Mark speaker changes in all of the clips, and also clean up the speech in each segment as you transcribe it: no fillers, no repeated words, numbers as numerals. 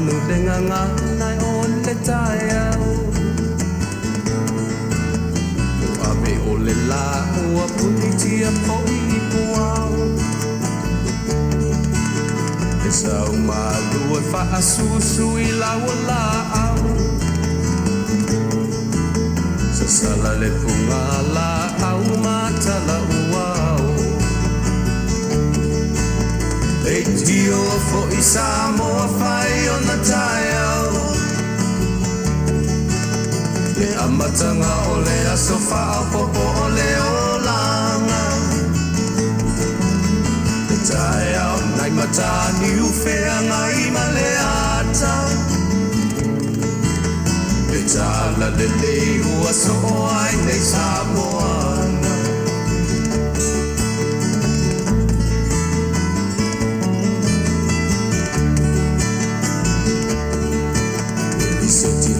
Speaker 1: manu le nganga nai o le tai au. Ape o le la ua punitia po i puau. E sau malu e whaasusu i laua la au. Sa sala le punga la au matala uau. E tio fo i Samoa whai o na tai au. Le amatanga o le aso whaapopo o le olanga. Le tai au nai matani uwhea ngai ma le ata. Le tala le leu aso o ai nei Samoana.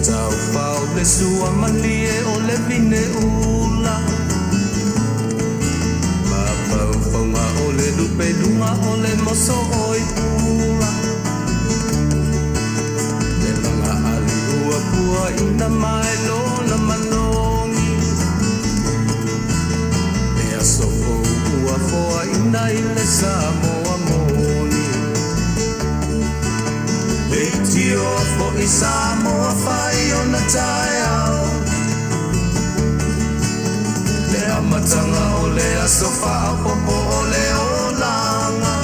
Speaker 1: Tau pau le sua malie o le vine ula. Ma pau paunga o le lupe lunga o le moso o i pula. Le langa ali ua pua ina mai lo na manongi. E aso o ua foa ina i le Samoa moni. E tio fo i Samoa whai o na tai au. Le amatanga o le aso whaapopo o le olanga.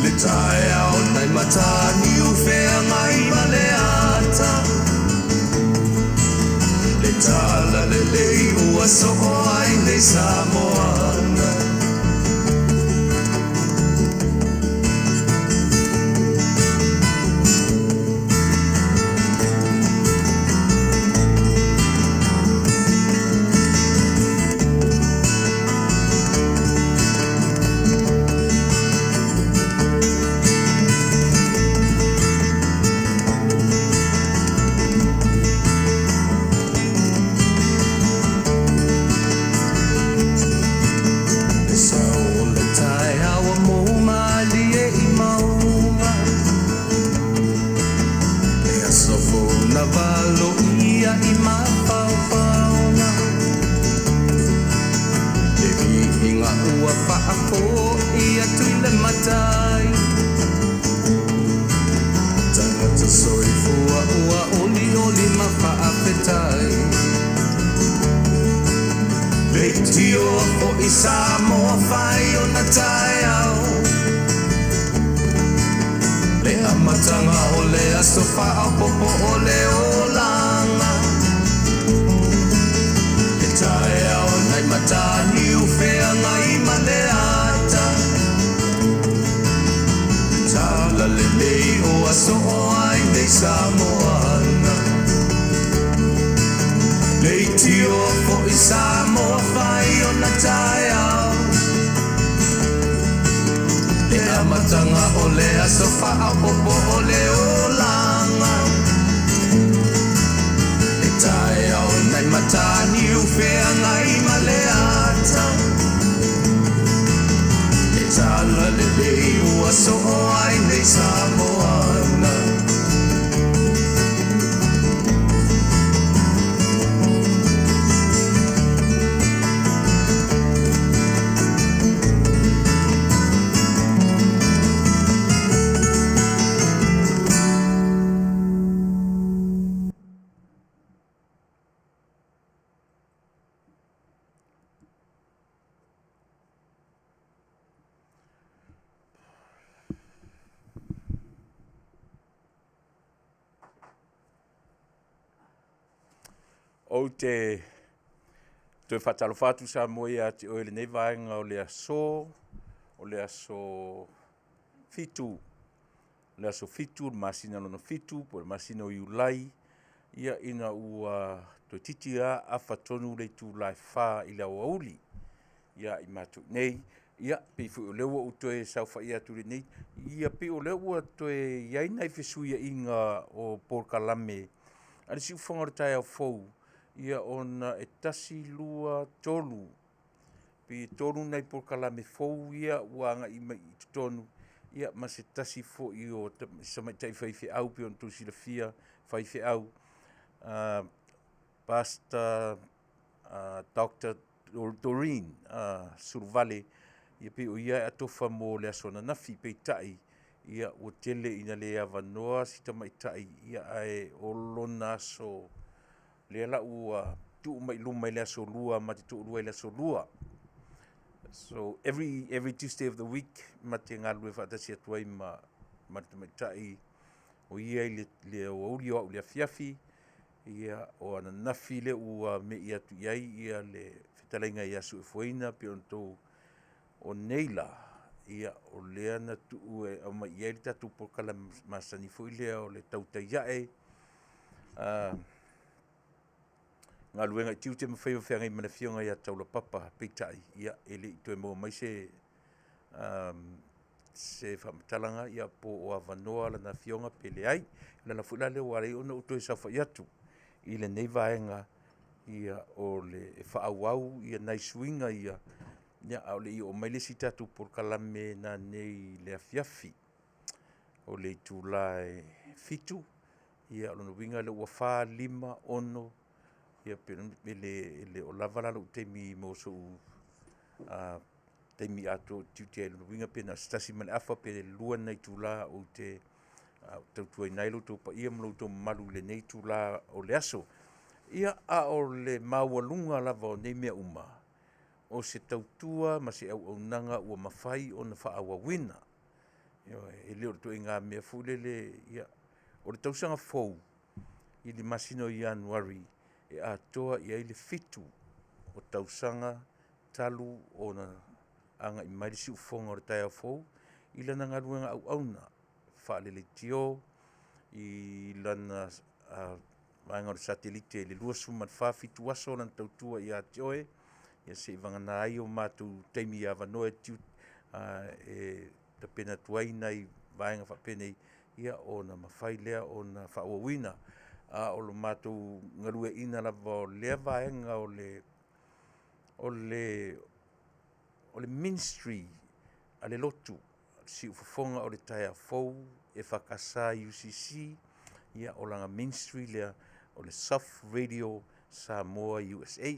Speaker 1: Le tai au nai matani uwhea ngai ma le ata. Le tala le lei ua so o ai nei Samoana. Faafetai. Leitio o i Samoa whai o na tai au. Le amatanga o le aso whaapopo o le olanga. Le tai au nai matani uwhea ngai ma le ata. Tala le lei o aso o ai nei Samoana. Leitio fo i Samoa whai o na tai au. Le amatanga o le aso whaapopo o le olanga. Le tai au nai matani uwhea ngai ma le ata. Le tala le lei ua so o ai nei Samoana.
Speaker 2: O te whatalofatu sa moia te oele nei vaenga o le aso fitu. Le aso fitu, masina lono fitu, po le masina o iulai. Ia ina ua to titia a whatonu le Tuilaepa i le Aoauli. Ia i matu nei. Ia pe fu o lewa o toe saufa ia turi nei. Ia pe o lewa toe iaina i fesuia inga o Porkalame. Ale si ufonga tai au fou. Ia ona e tasi lua tolu. Pe tolu nei Porkalame fou ia uanga i tonu. ia ma se tasi fo'i o samaitai faife'au pe ona tusilafia faife'au Pastor Dr. Doreen Vale ia pe o ia atofa mo le aso nanafi peita'i ia ua tele ina le avanoa si tamaitai ia ae o lona aso le la'u tu'u mai luma i le aso lua ma te tu'u lua i le aso lua. So every Tuesday of the week mate ngalu e whaatasi atu ai ma te tamaitai o ia i le Aoauli o le afiafi ia o ana nafi le ua me ia tu iai ia le whetalainga i asu e fuaina pe on tō o neila ia o lea na tuu e au mai iai le tatu pokala masani fo lea o le tautaiae ngā luenga i tiu te mawhai o whiangai mana fionga ia taula papa peitai ia ele i toe mo mai se whamatalanga ia po o avanoa la na fionga pele ai la fuila le wale ona uto e safa iatu i le nei vaenga ia o le whaawau ia nai suinga ia au le i o mai le si tatu por kalame na nei le afiafi o le tulae fitu ia o lona winga le ua wha lima ono ia pe le o lava lalo teimi mo so teimi ato tiuti ai lona winga pe na stasi male afa pe le lua nei tula o te tautua nai lo to pa ia mo to malu le nei tula o le aso ia a o le maualunga lava o nei mea uma o se tautua ma se au nanga ua mawhai o na whaawawina e leo to e ngā mea fulele ia o le tausanga fou i li masino i Januari e atoa i aile fitu o tausanga talu o na anga i mairi si ufonga o le taia fou i lana ngā ruenga au auna whaalele tio i lana maenga o le satelite le lua suman whaafitu aso lan tautua i atioe ia se vangana ai o mātou teimi a vanoe tiu e ta pena tuaina i vaenga whapene ia o na mawhai lea o na whaawawina o lo mātou ngarue ina lava o lea vaenga o le ministry a le lotu si ufafonga o le taia fou e whakasa UCC ia o langa ministry lea o le Soft Radio Samoa USA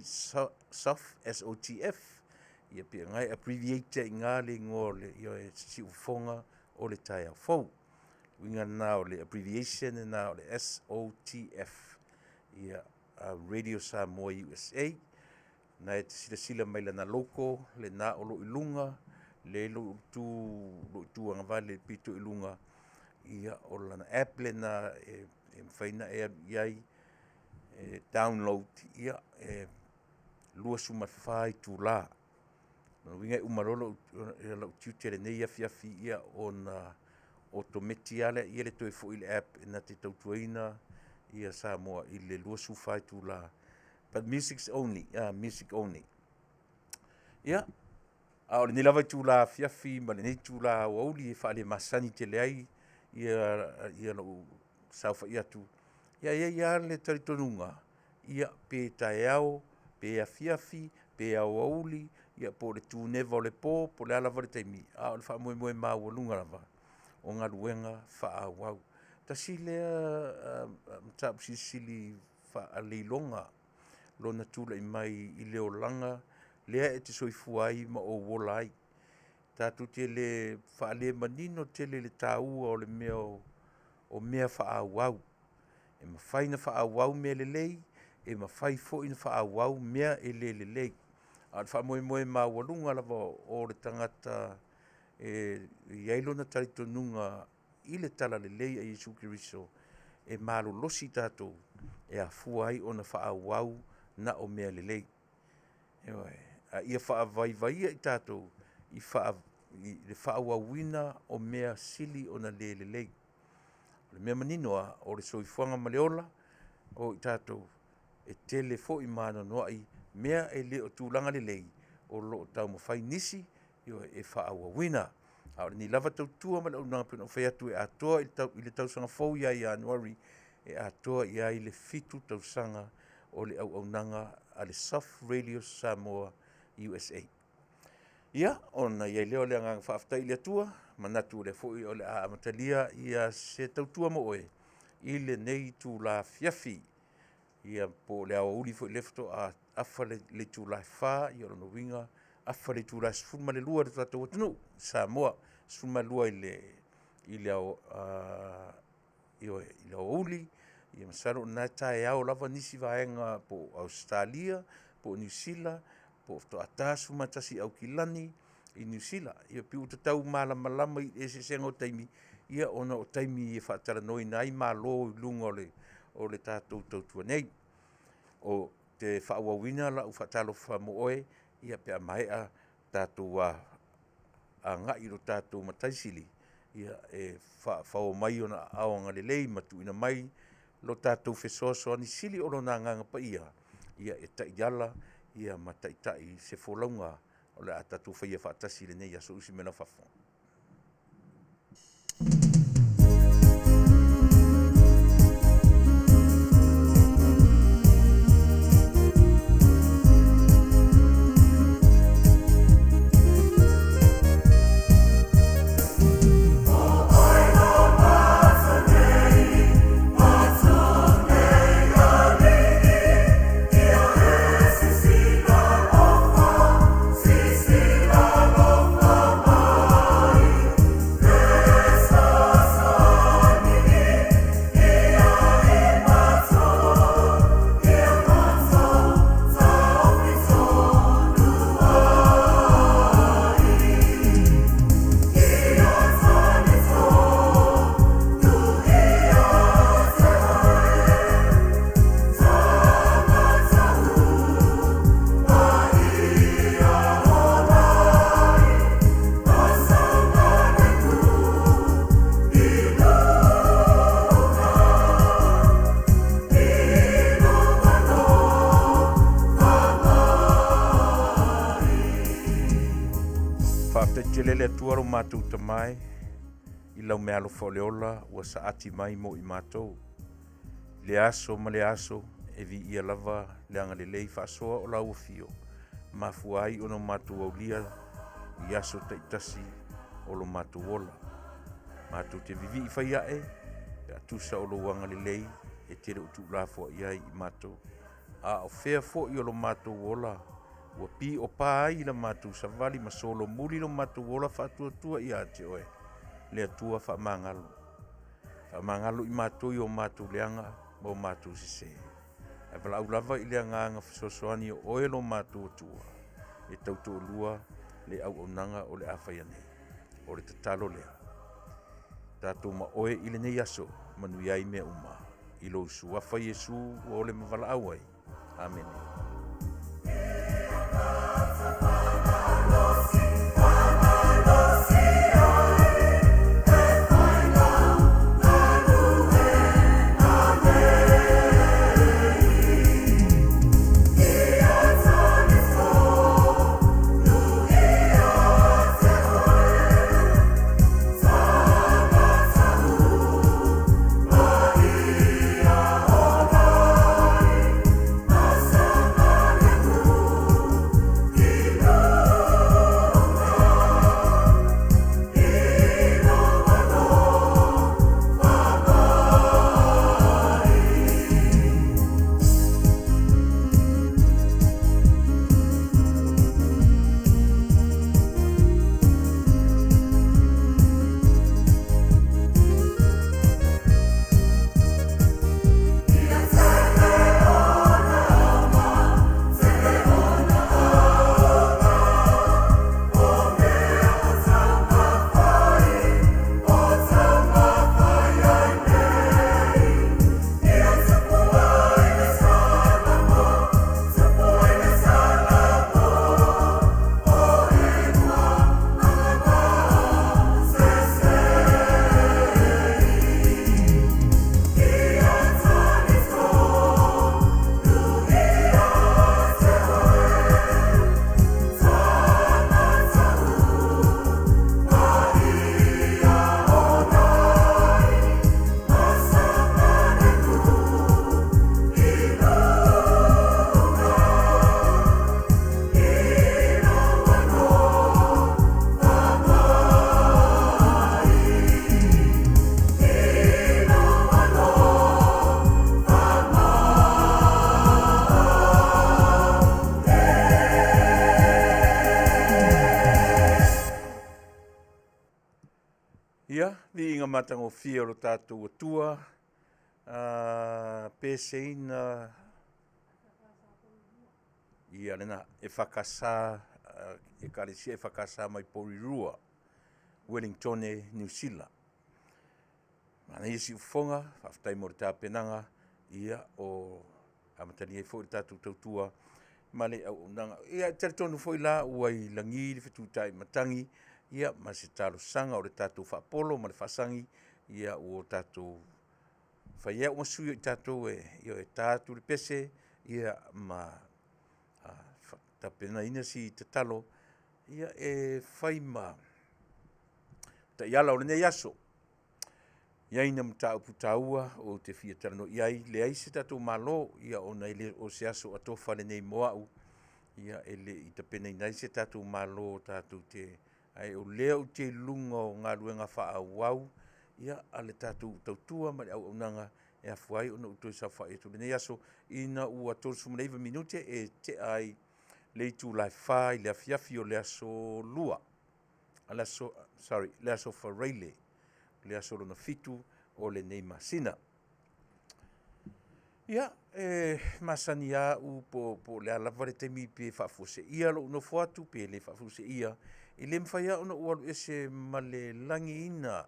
Speaker 2: Soft SOTF ia pia ngai abbreviate i ngā le ngole ia e si ufonga o le taia fou winga na o le abbreviation na o le SOTF ia Radio Samoa USA na e sila mai lana loko le na o lo ilunga le lo tu anga vale pito ilunga ia o lana app le na e mawhaina e iai download ia lua suma whai tu la winga umarolo e lau tiutere nei afiafi ia o na automati ale ia le toi fo i le app na te tautuaina ia Samoa i le lua su whai tu la but music only ia o le nilawa tu la afiafi ma le nei tu la Aoauli e whaale masani te leai ia lau saufa ia tu ia le taritonunga ia pe taeao pe afiafi pe Aoauli ia po le tu neva o le po le ala vare taimi o le wha moe maualunga lava o ngā ruenga wha awau tasi lea mtapu sisili wha aleilonga lona tula i mai i leo langa lea e te soifua ai ma o wola ai tatu te le wha ale manino te le tāua o le mea o mea wha awau e mawhai na wha awau mea lelei e mawhai fo ina wha awau mea e lelei a wha moe maualunga lava o le tangata iailo na taritonunga i le tala lelei a Yesu Kiriso e malolosi tātou e a fuai o na wha awau na o mea lelei a ia wha avaivaia i tātou i le wha awawina o mea sili o na lelei le mea maninoa o le soifuanga maleola o i tātou e tele fo i mana noai mea e le o tūlanga lelei o lo tau mawhai nisi e whaawawina. A ni lava tautua ma le unanga pina o whaiatu e atoa i le tausanga fau ia i Januari e atoa ia i le fitu tausanga o le au nanga a le Soft Radio Samoa USA. Ia, ona ia leo le anga Faafetai le atua, manatu le fo'i o le a amatalia ia se tautua mo oe i le nei tu la fiafi ia po le Aoauli fo'i le foto a afa le tu la fa i o no winga afa le tu la sfuma le lua le tatou tunu Samoa sfuma lua i le Aoauli ia masaro na tae au lava nisi vaenga po Australia po New Zealand po to atasu matasi au kilani i New Zealand ia piu tatau malama i se sengo taimi ia ona o taimi e whaatara noi nai malo lunga o le tātou tautua nei o te whaawawina la u whaatalo whamoe ia pe a maea tātou a ngai ro tātou mataisili ia e whao mai ona aonga le lei matu ina mai lo tātou whesoso ani sili o na nganga pa ia e taiala ia mataitai se wholaunga o le a tātou whaia whaatasi le nei aso usi mena whafo. Faafetai tuaro mātou tamai i lau mea alo whaoleola ua saati mai mo i mātou. Le aso ma le aso e vi ia lava le anga le lei whaasoa o lau fio. Mafuai ono mātou aulia i aso taitasi o lo mātou ola. Mātou te vivi i whaiae e atusa o lo wanga le lei e tere utu lafo iai i mātou. A o whea fo i o lo mātou ola. Ua pi o pāi la mātou sa vali ma solo muli lo mātou ola whaatua i ate oe. Le atua whaamangalo. Whaamangalo i mātou i o mātou leanga mo mātou sise. E wala au lava i leanga anga whasosoani o oe lo mātou atua. E tauto lua le au onanga o le awhaiane. O le tatalo lea. Tātou ma oe i le nei aso Manuia i mea uma. I lo usuafa Yesu o le mawala awai. Amen. Ia, vi inga matango fia o tātou atua, pēseina, ia lena e whakasā, e karesia e whakasā mai Porirua, Wellington, New Zealand. Mana isi ufonga, Faafetai mo te tāpenanga, ia o amatani e fo tātou tautua, male au unanga. Ia tere tonu foi la uai langiri whetūtai matangi, ia ma se talo sanga o le tātou whaapolo, ma le whasangi, ia o tātou whaia o masui o tātou e tātou le pese, ia ma tapena ina si te talo, ia e whai ma ta iala o le nei aso. Iai na mtau putaua o te fia tarano iai le ai se tātou malo, ia o nei le o se aso atofa le nei moau, ia ele i te pena inai se tātou malo tātou te ai o leo te lunga o ngā ruenga wha au ia ale tātou tautua ma le au nanga e afuai o na utoi sa wha e tu le nei aso ina ua tolu sumaneiva minute e te ai le Tuilaepa i le afiafi o le aso lua. Le aso whareile. Le aso lona fitu o le nei masina. Ia, masani au po le alawa le temi pe whaafose ia lo no fuatu pe le whaafose ia. I le mwhaia ona ualu ese ma le langi ina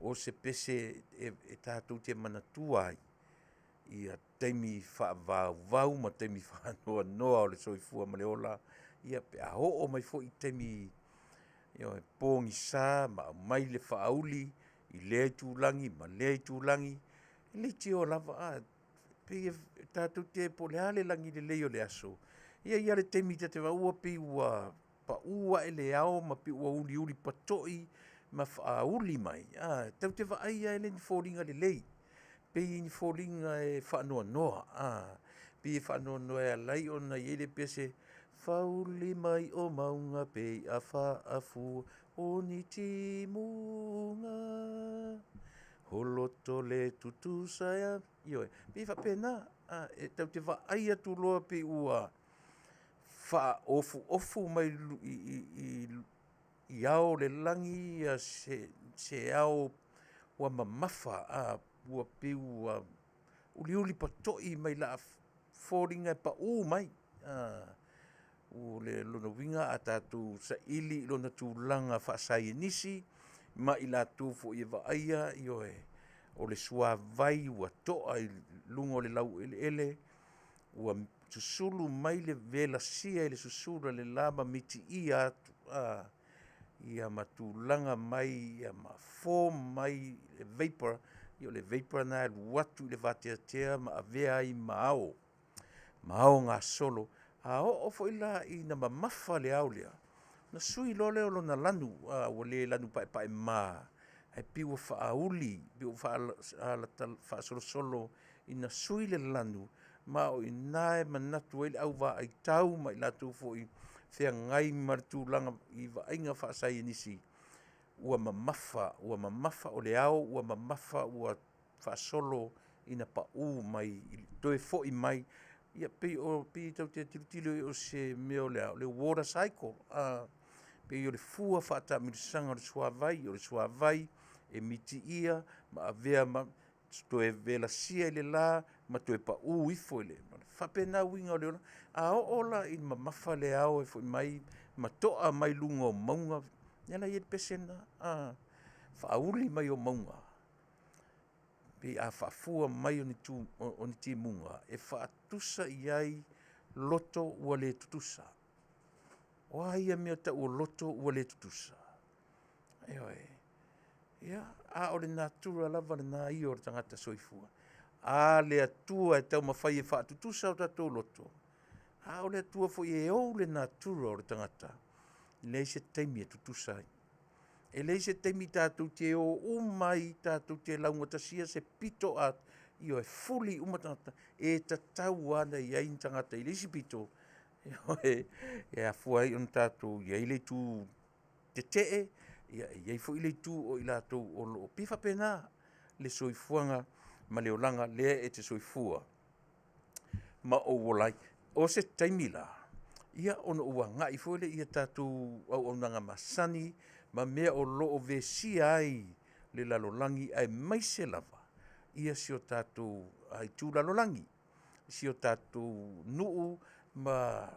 Speaker 2: o se pese e tātou te manatua ai. Ia temi whaavau ma temi whaanoa noa o le soifua ma le ola. Ia pe aho o mai fo i temi pōngi sā ma mai le Aoauli i lea tūlangi ma lea tūlangi. Le te o lava pe tātou te po le ale langi le leo le aso. Ia le temi te waua pe ua pa ua e le ao ma pe ua uli patoi ma Aoauli mai. Tau te waaia e le ni fōringa le lei. Pe i ni fōringa e whaanoa noa. Pe i whaanoa noa e lai o na i le pese Fauli mai o maunga pe a whaafu o ni timunga. Holoto le tutusa ia. Ioe, pe i whapena, tau te waaia tu loa pe ua wha ofu mai i ao le langi se ao ua mamafa ua pe ua uli patoi mai la fōringa pa mai. O le lona winga a tātou sa ili lona tūlanga whaasai nisi ma i la tūfo i waaia ioe o le sua vai ua toa i lungo le lau ele ua susulu mai le vela sia i le susulu le lama miti ia atu ia ma tūlanga mai ia ma fō mai le vapor io le vapor na watu i le vatea ma avea i maao ngā solo o fo ila i na mamafa le au lea. Na sui lole o lona lanu, o le lanu pae ma. Ai piwa Aoauli, piwa whaasolosolo i na sui le lanu, ma o i nae manatu ele au wa ai tau, ma i latu fo i whea ngai maritūlanga i wa ainga whaasai nisi. Ua mamafa o le au, ua mamafa ua whaasolo i na pa mai, toe fo i mai, ia pe tau te tilutilo o se meo le water cycle. Pe o le fua whaata mirisanga o le suavai, e miti ia, ma avea ma toe vela sia i le la, ma toe pa ifo i le. Whapena winga o le ona, ola i mamafa le au e fo i mai, ma toa mai lunga o maunga, nela i e pesena, Aoauli mai o maunga. Pe a whaafua mai o ni timunga, e whaatusa iai loto ua le tutusa. O aia mea ta ua loto ua le tutusa. Ia, o le natura lava le nā i o le tangata soifua. Le atua e tau mawhai e whaatutusa o tatou loto. O le atua fo i e o le natura o le tangata. Le se teimi e tutusa ai. E lei se temi tātou te o umai tātou te launga tasia se pito at i o e fuli umatangata e tatau ana i ain tangata i leisi pito e a fuai on tātou i aile tū te tee i ai fu i le tū o i lātou o lo pifa pena le soifuanga ma le olanga le e te soifua ma o wolai o se taimila ia ono ua ngai fu le ia tātou au nanga masani ma mea o loo vesia ai le lalolangi ai maise lava. Ia si o tātou ai tū lalolangi. Si o tātou nuu ma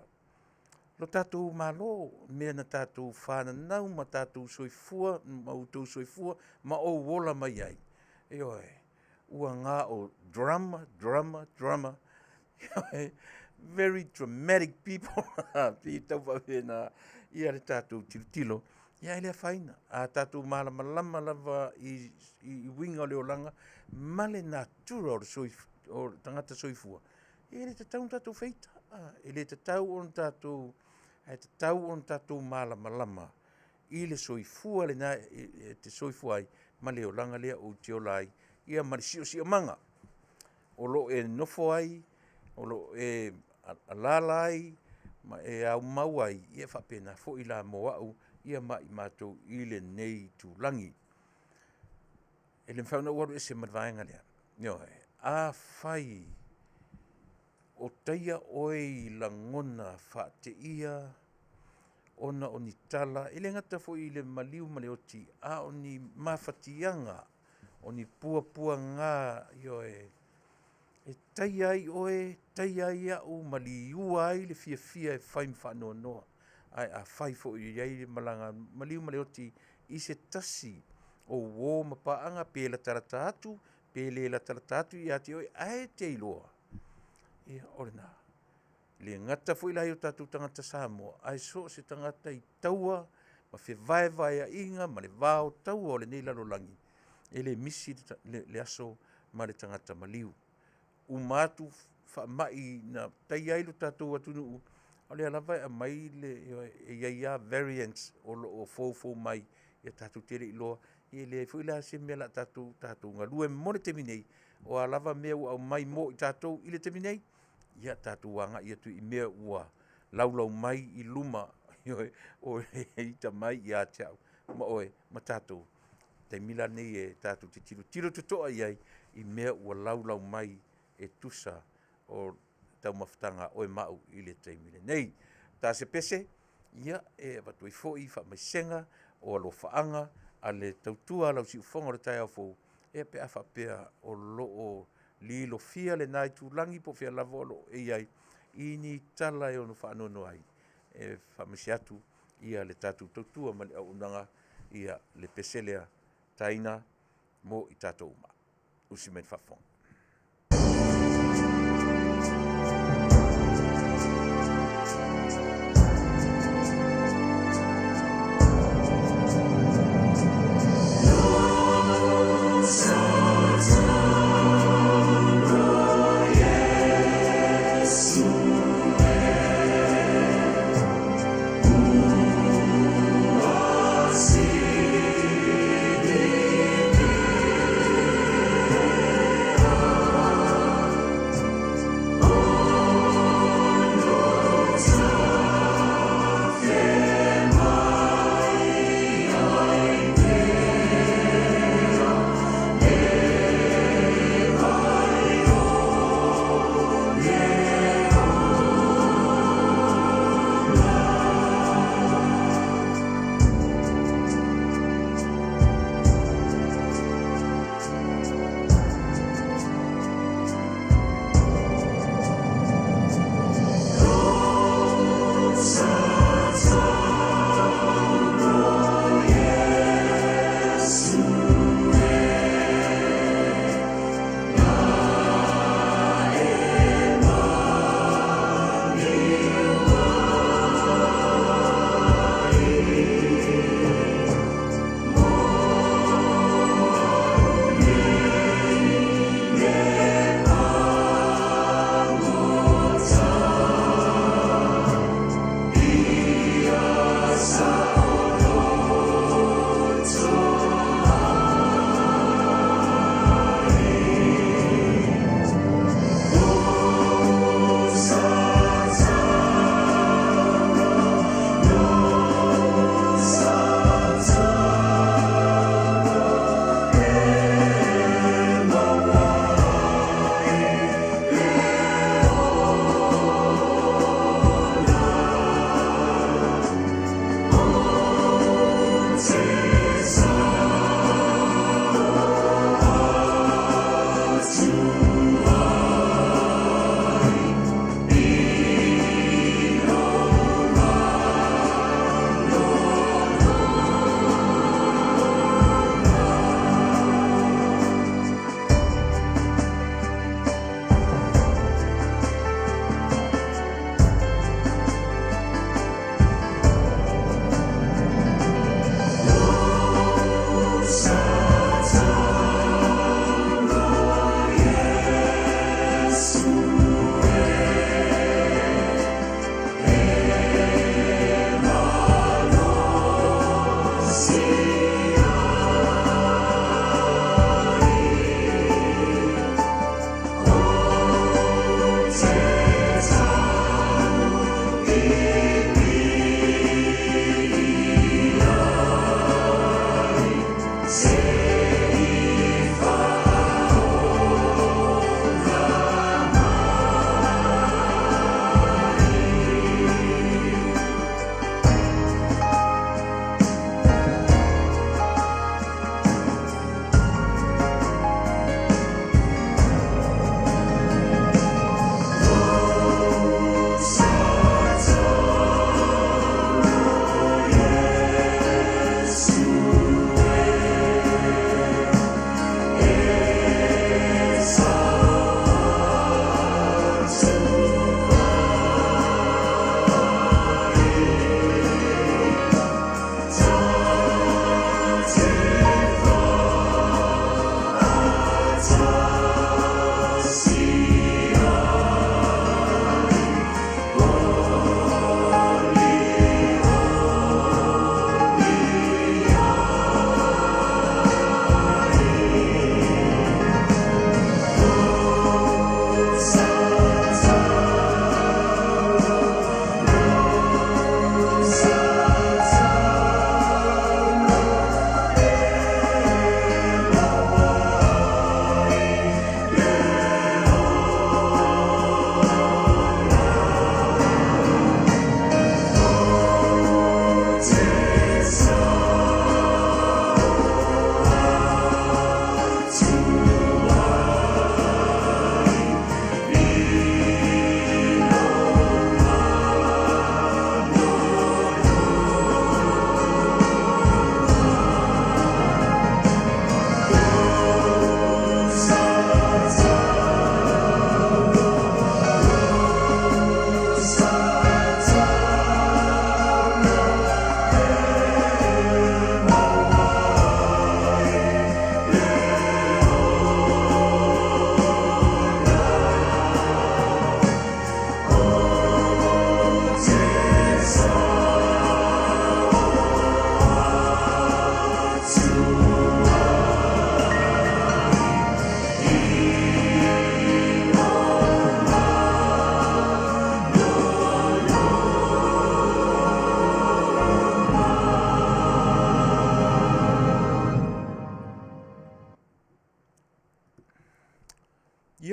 Speaker 2: lo tātou malo, mea na tātou whananau, ma tātou soifua, ma utou soifua, ma o wola mai ai. E oe, ua ngā o drama. Very dramatic people. Pi tau whawhena, ia le tātou tilo. Ia ele whaina. A tātou malama lava i winga o leolanga, male nā tura o tangata soifua. Ele te tau tātou feita. Ele te tau on tātou, te tau on tātou malama. I le soifua le nā, te soifua ai, ma leolanga lea o te olai, ia marisio si o manga. O lo e nofo ai, o lo e alala ai, ma e au mau ai, ia whapena, fo i la moau, ia mai mātou i le nei tūlangi. E le mwhauna uaru e se marvaenga lea. Nioe, a whai, o taia oi la ngona whaate ia, ona o ni tala, e le ngata fo i le maliu maleoti, a o ni mawhatianga, o ni pua ngā, ioe, e tai ai oe, tai ai au maliu ai le fia e whai mwhanoa noa. Ai a whai fo i ai le malanga, maliu maleoti i se tasi o wō mapaanga pēla tarata atu i ati oe, ai te iloa. E orina, le ngata fo i lai o tātou tangata Samoa, ai so se tangata i taua, ma whi vai a inga, ma le vāo taua o le nei lalolangi. E le misi le aso ma le tangata maliu. Umatu mai na tai ai lo tātou atunu'u. O le alawai a mai le ia variants o fōfō mai ia tātou tere i loa. I le fuila se mea la tātou ngā lue mo le teminei. O alawa mea ua au mai mo i tātou i le teminei. Ia tātou wanga ia tu i mea ua laulau mai i luma. O ita mai i a teau. Ma oe, ma tātou. Te mila nei e tātou te tiro tutoa iai i mea ua laulau mai e tusa o tau mawhatanga oe mau i le teimile. Nei, tā se pese, ia e watu i fōi wha mai senga o alo whaanga a le tautua lau si ufonga o le tai au fōu e pe a whapea o loo lilo fia le nai tūlangi po fia lavo lo e iai i ni tala e ono whaanono ai e whamisi atu ia le tātou tautua ma le au unanga ia le peselea taina mo i tātou uma. Usimen whafonga.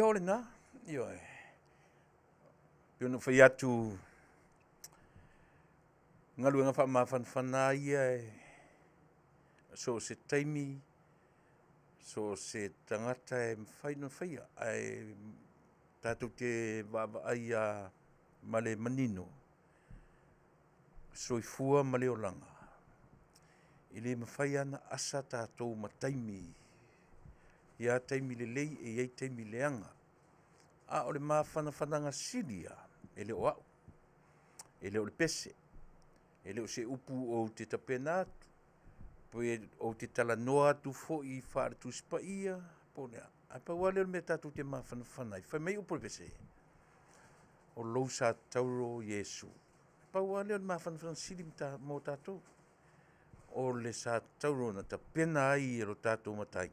Speaker 2: ole na, Piono whai atu ngalu nga whamawhanwhana ia so se taimi, so se tangata e mwhaino whaia ai tātou te wāwaai a male manino, soifua male o langa. I le mawhai ana asa tātou ma taimi, ia taimi le lei e iei taimi leanga. A o le mawhanawhananga siria, e le o au, e le o le pese, e le o se upu o te tapena atu, po e o te tala noa atu fo i whaare tu spa ia, po lea. A pa wale o me tātou te mawhanawhanai, whai mei upo le pese, o lou sa tauro Yesu. Pa wale o le mawhanawhanai siri mo tātou, o le sa tauro na tapena ai e ro tātou matai.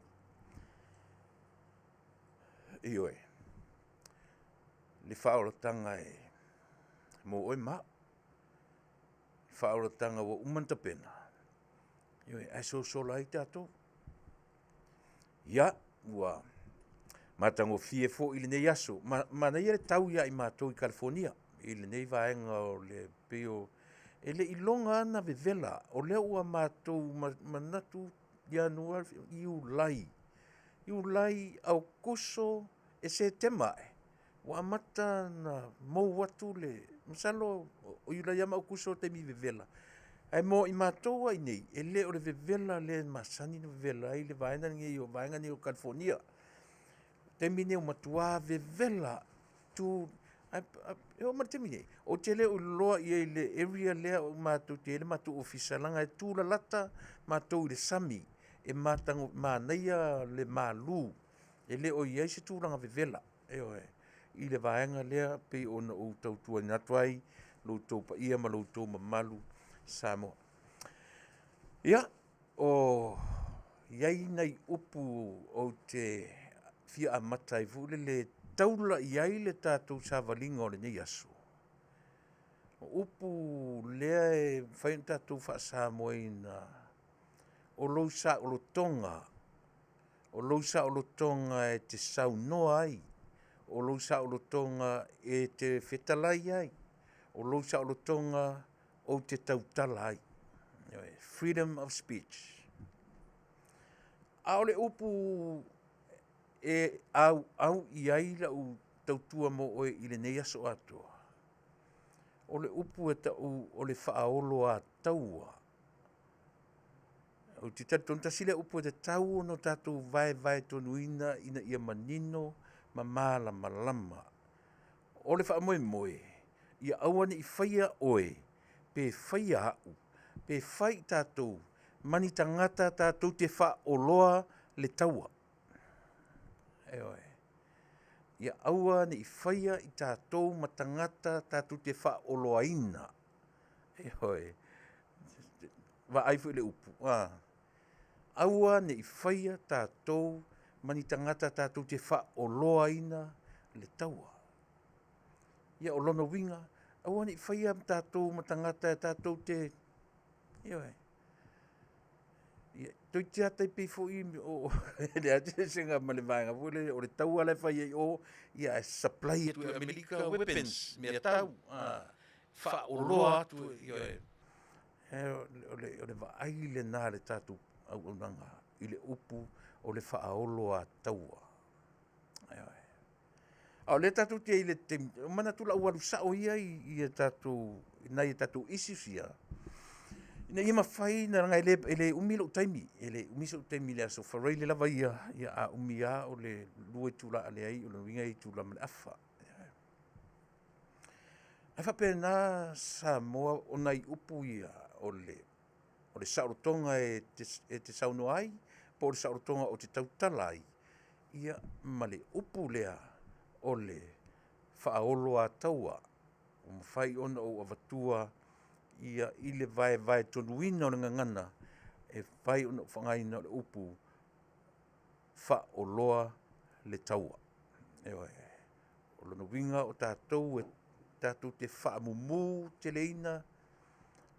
Speaker 2: Ioe, le whaoratanga e mo oi ma, whaoratanga wa umanta pena. Ioe, ai so lai tātou. Ia, ua, matango fie fo ili nei aso. Mana ia le tau ia i mātou i California. Ili nei vaenga o le peo. E le ilonga ana vevela. O lea ua mātou manatu Januari i ulai. I ulai au kuso e se temae. Wa amata na mou watu le. Masalo o ulai ama au kuso te mi vevela. Ai mo i mātou ai nei. E le o le vevela le masani na vevela. Ai le vaenga ni o vaenga ni o California. Te mine o matua vevela tu o martemine o te le o loa i le area lea o mātou te le mātou ofisalanga e tūla lata mātou le sami e mātango mānaia le mālu e le o iei se tūlanga vevela i le vaenga lea pe ona o tautua inatuai lo tau pa ia ma lo tau mamalu Samoa. Ia o iei nei upu o te fia amata i vule le taula iai le tātou sāwalinga o le nei aso. Upu lea e whain tātou whaasāmoa ina o lou sa o lo tonga. O lou sa o lo tonga e te saunoa ai. O lou sa o lo tonga e te whetalai ai. O lou sa o lo tonga o te tautala ai. Freedom of speech. A ole upu e au iai la u tautua mo oe i le nei aso atoa. O le upu e tau o le whaaolo a taua. O te tasi le upu e te tau no tātou vai tonuina ina ia manino ma mala malama. O le whaamoe moe, ia awane i whaia oe, pe whaia au, pe whai tātou, mani tangata tātou te whaoloa le taua. Ia aua ni i whaia i tātou matangata tātou te whaoloaina. Wa aifu le upu. Aua ni i whaia tātou mani tangata tātou te whaoloaina le taua. Ia o lono winga, aua ni i whaia tātou matangata tātou te... Toi te atai pe fo i o le ate senga male vaenga vole o le tau ala fai o ia supply to America weapons me tau fa o loa tu o le va ai le na le tatu au nanga i le upu o le fa o loa taua o le tatu te i le te mana tu la walu sa o ia i tatu nai tatu isisia ina ia mawhai na ranga ele umilo taimi, ele umiso taimi lea so wharai le lava ia a umia o le lue tula ale ai o le winga i tula male afa. Ai whape na Samoa o nai upu ia o le saurotonga e te sauno ai, po le saurotonga o te tautala ai, ia male upu lea o le whaolo a taua, o mawhai ona o avatua ia i le vai tonuina o le ngangana e vai ona whangaina o le upu wha o loa le taua. O lono winga o tātou e tātou te whaamumu te leina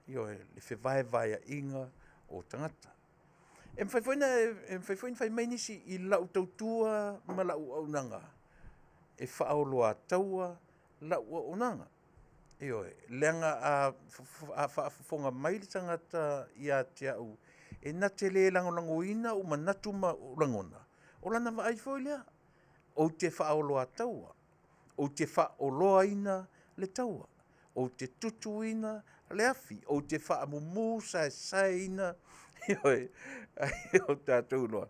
Speaker 2: le vai a inga o tangata. E mwhaifoina whai mai nisi i lau tautua ma lau au nanga. e whaoloa taua la ua onanga. Leanga a whaafonga mai le tangata ia te au. E na te le langolangoina o manatu ma langona. O lana wa aifoi lea. O te whaoloa taua. O te whaoloa ina le taua. O te tutuina le afi. O te whaamumu sae ina. O tātou loa.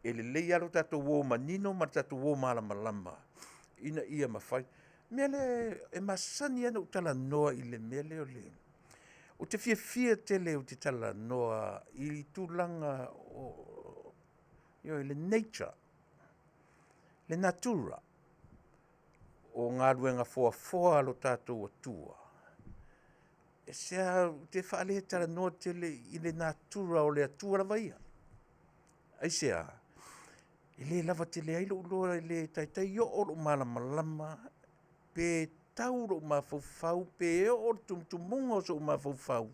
Speaker 2: E le lei alo tātou wō manino ma tātou wō malama. Ina ia mawhai. Mea le e masani ana o tala noa i le mea leo le. O te fia te leo te tala noa i tūlanga o le nature. Le natura. O ngā ruenga foa lo tātou atua. E sea te whaale tala noa te le i le natura o le atua rawaia. Ai sea, i le lava te le ailo uloa i le taitai o lo malama, pe tau lo mawhauwhau, pe o tumumunga o so mawhauwhau.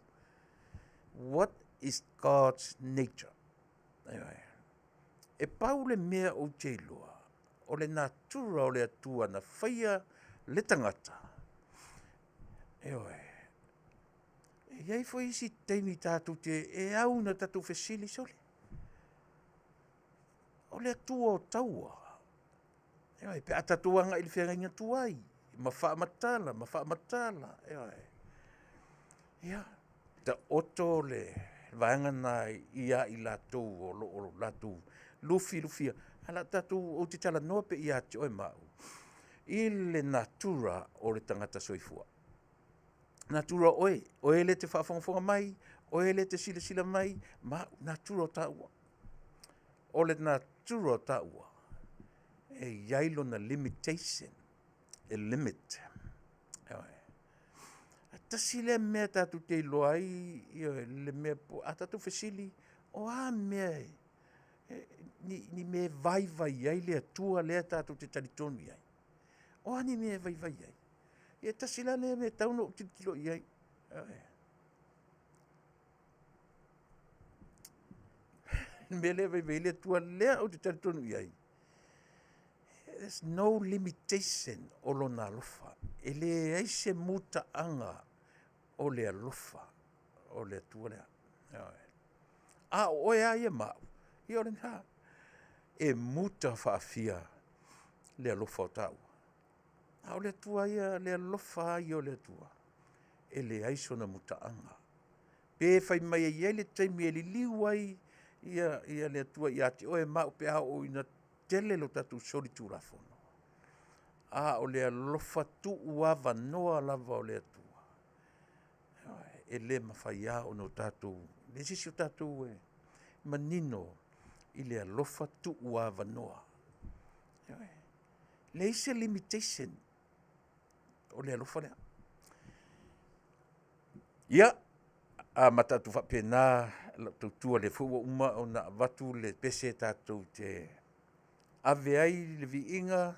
Speaker 2: What is God's nature? E pau le mea o te iloa, o le natura o le atua na whaia le tangata. Iai fo isi teimi tātou te e au na tātou whesili sole. O le atua o taua. Pe atatuanga i le whenga tuai. Ma whaamatala. Ta oto le vaengana ia i lātou o lātou lufia. Hala tātou o te tala noa pe ia te oe mau. I le natura o le tangata soifua. Natura oe le te whaafonga mai, oe le te sila mai, ma natura o taua. O le natura o taua. E yailo na limitation. E limit. Tasi le mea tātou te iloa le mea po, a tātou whesili, o a mea ni me vai ai le atua lea tātou te taritonu iai. O a ni me vai ai. E tasi la le mea Taunu'u tilo iai. Me le vai le atua lea o te taritonu iai. There's no limitation o lo na alofa. E le aise muta anga o le alofa, o le atua lea. A oe a ia mau. I ore nga. E muta whaafia le alofa o tau. A o le atua ia le alofa i o le atua. E le aiso na muta anga. Pe fai mai ia le taimi e li liwai ia le atua ia te oe mau pe a o ina tele lo tatu sori tūrafono. A o le alofa tu'u ava noa lava o le atua. E le mawhai a o no tatu. Le sisi o tatu e manino i le alofa tu'u ava noa. Le ise limitation o le alofa lea. Ia, a matatu whapena tautua le fuwa uma o na watu le pese tatu te ave ai le viinga,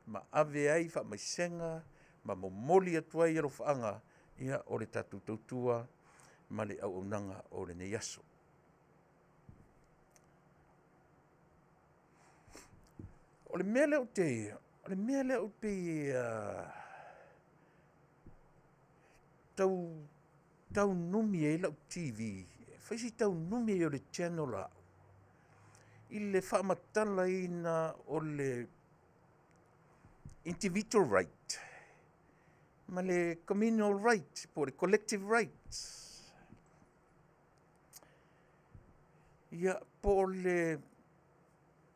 Speaker 2: ma ave ai wha mai senga, ma momoli atua i aro whaanga, ia o le tatu tautua, ma le au nanga o le ne yaso. O le mele o te tau numi e lau TV, whaisi tau numi e o le channel au. I le whaamatala ina o le individual right, ma le communal right, po le collective rights. Ia po le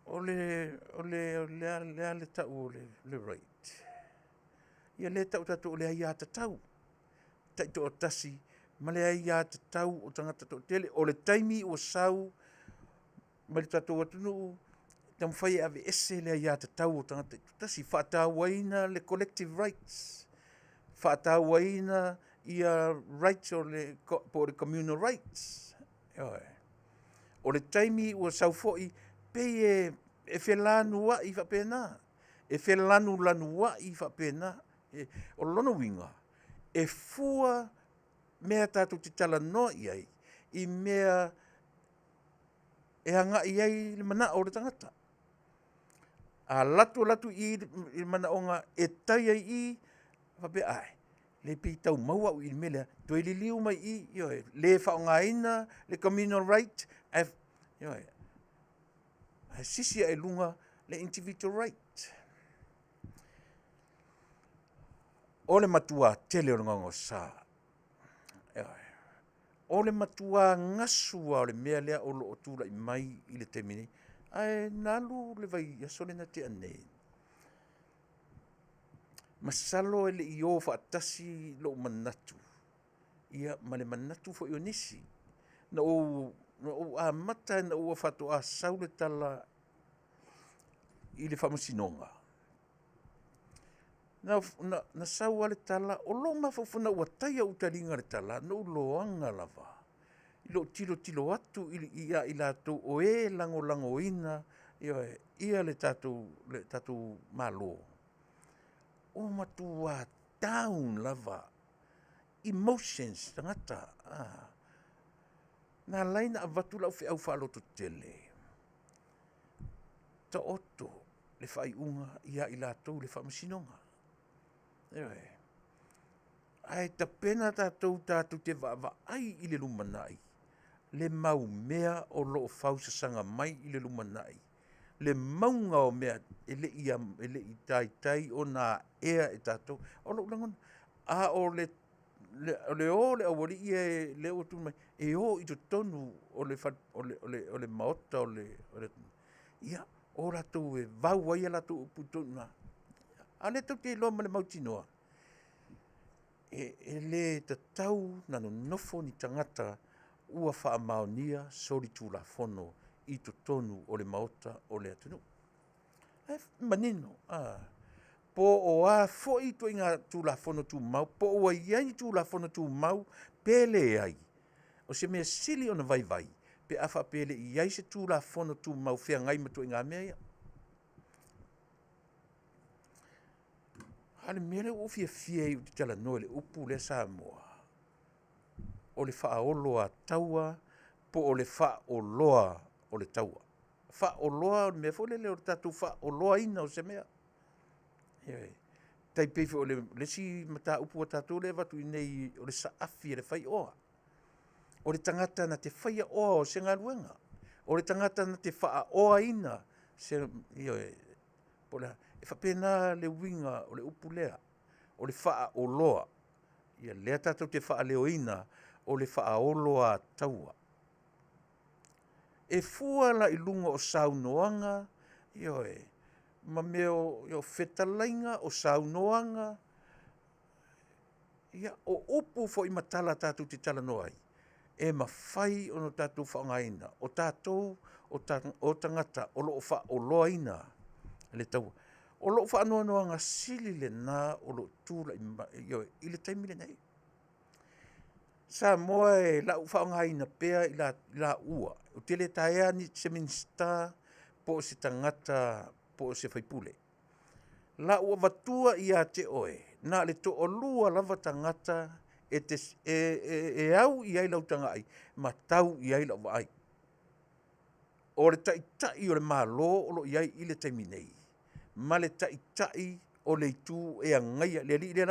Speaker 2: tau le right. Ia le tau tatu o le ai ata tau. Taito o tasi, ma le ai ata tau o tangata tau tele, o le taimi o sau, ma le tatu atunu, tam whai ave ese le ai ata tau o tangata tasi, whaatawaina le collective rights. Whaatawaina ia rights o po le communal rights. O le taimi o sau foi, pe e whelanu wa i whapena. E whelanu lanu wa i whapena. O lono winga. E fua mea tātou te tala no iai. I mea e hanga iai le mana o le tangata. A latu i manaonga e tai ai i, whape ai. Le pi tau maua u i mele, toi li liu mai i, le whaongaina, le communal right, sisia e lunga le individual right. O le matua tele o le ngongo sa. O le matua ngasua o le mea lea o lo o tula i mai i le temini. Ai nalu le vai asole na te anei. Masalo e le i o whaatasi lo manatu. Ia ma le manatu fo i o nisi. Na o a mata na o a whatu a saule tala i le whamusinonga. Na sau ale tala, o lo mawhawhuna ua taia utaringa le tala, no loanga lava. I lo tilo atu i la tau o e lango ina, ia le tatu malo. O matua down lava. Emotions, tangata. Na laina avatu lau fi au whaloto tele. Ta oto, le whai unga, ia i la tau le whamasinonga. Ai ta pena tātou te wa ai i le lumanai. Le mau mea o lo whausasanga mai i le lumanai. Le maunga o mea ele i tai o nā ea e tātou. O lo langon, a o le awari i le o tu mai. E o i to tonu o le maota o le ia, o ratou e vau ai ala tu putona. Ale tau te loa ma le mautinoa. E le tatau nano nofo ni tangata ua wha maonia sori tūla fono i to tonu o le maota o le atunu. Manino. Po o a fo i to inga tūla fono tū mau, po o a iai tūla fono tū mau, pele ai. O se mea sili o na vai. Pe afa pele iai se tūla fono tū mau fea ngai matu inga mea ia. Ale mele o fia i te tala noe le upu le Samoa. O le whaolo a taua, po o le whaoloa o le taua. Whaoloa o le mea fole le o le tatu whaoloa ina o se mea. Tai peife o le si mata upu a tatu le watu i nei o le saafi le whai oa. O le tangata na te whaia oa o se ngā luenga. O le tangata na te wha oa ina. E whapena le winga o le upu lea, o le wha o loa. Ia lea tātou te wha leo ina, o le wha o loa taua. E fuala i lunga o saunoanga, ma meo whetalainga o saunoanga, ia o upu fo i matala tātou te tala noai. E ma whai o no tātou whaongaina, o tātou, o tangata, o loo wha o loa ina, le taua. O lo fa no nga sili le na o lo tula i le taimi le nei. Samoa e la ufa nga ina pea i la ua. O tele taea ni se minsta po se tangata po se faipule. La ua vatua i a te oe. Na le to o lua lava tangata e au i ai lau tanga ai. Ma tau i ai lau ai. O le tai o le malo o lo i ai i le taimi nei. Ma le tai o le tu e angaia le li le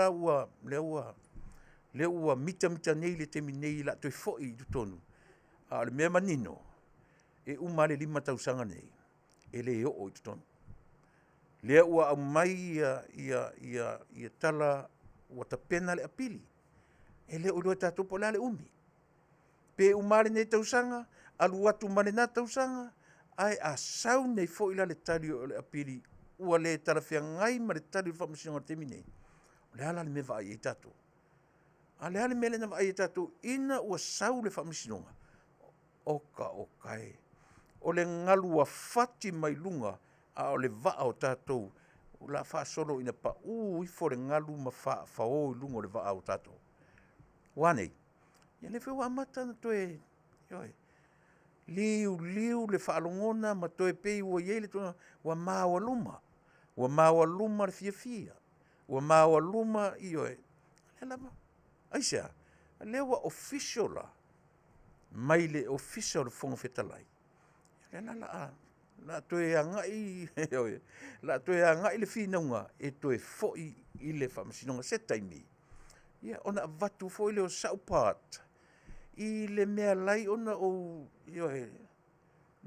Speaker 2: ua mita nei le temi nei la toi foi i tonu a le mea manino e uma le 5 tausanga nei e le o i tonu le ua au mai ia tala ua tapena le apili e le o lua tātou po le umi pe uma le nei tausanga alu atu male na tausanga ai a sau nei foi la le tali o le apili ua le tarafia ngai ma le tali whamasinonga temi nei. Le ala le me vai e tātou. A le ala mele na vai e tātou ina ua sau le whamasinonga. Oka e. O le ngalu a whati mai lunga a o le vaa o tātou. O la wha solo ina pa i fo le ngalu ma wha o i lunga o le vaa o tātou. Wane. Ia le whiwa amata na toe. Liu le whaalongona ma toe pei ua iele tona wa mawa luma. Ua maua luma le fia. Ua maua luma i oe. Le lama. Aisea, le ua official la. Mai le official le fonga whetalai. Le lala a. La toe angai, la toe angai le finaunga, e toe foi i le whamasinonga se taimi. Ia, ona vatu foi le o saupat. I le mea lai ona o,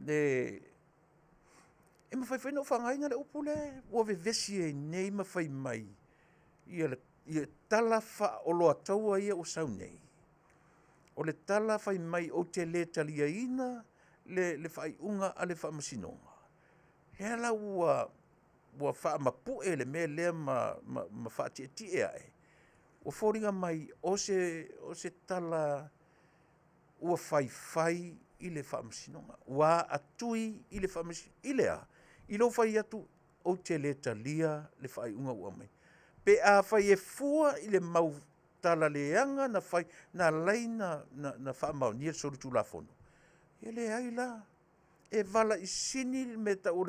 Speaker 2: le, e mawhai no whangainga le upule, ua vesi e nei mawhai mai. Ia tala wha o loa taua ia o sau nei. O le tala whai mai o te le talia ina, le whai unga a le whamasinonga. Lea la ua wha mapu e le mea lea ma wha ti e ai. Ua whoringa mai o se tala ua whai i le whamasinonga. Ua atui i le whamasinonga. I lea, i lo whai atu o te le talia le whai unga ua mai. Pe a whai e fua i le mau tala leanga na whai, na lai na whamau nia soru tu la fono. E le ai la, e vala i sini me ta o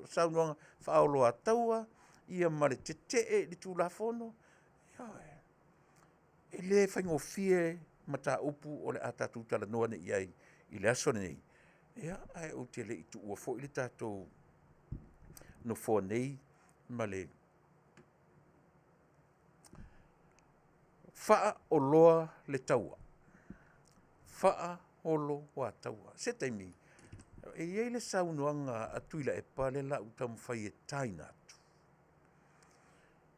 Speaker 2: saunuanga whaoloa taua, ia mare te li tu la fono. E le whaingofie mata upu o le atatu tala noa ne iai, i le aso nei. Ia, ai o te le i tu ua fo i le tātou no fo nei, ma le faa o loa le taua. Faa olo wa taua. Se taimi, e iei le saunuanga a Tuilaepa le la utamu whai e taina atu.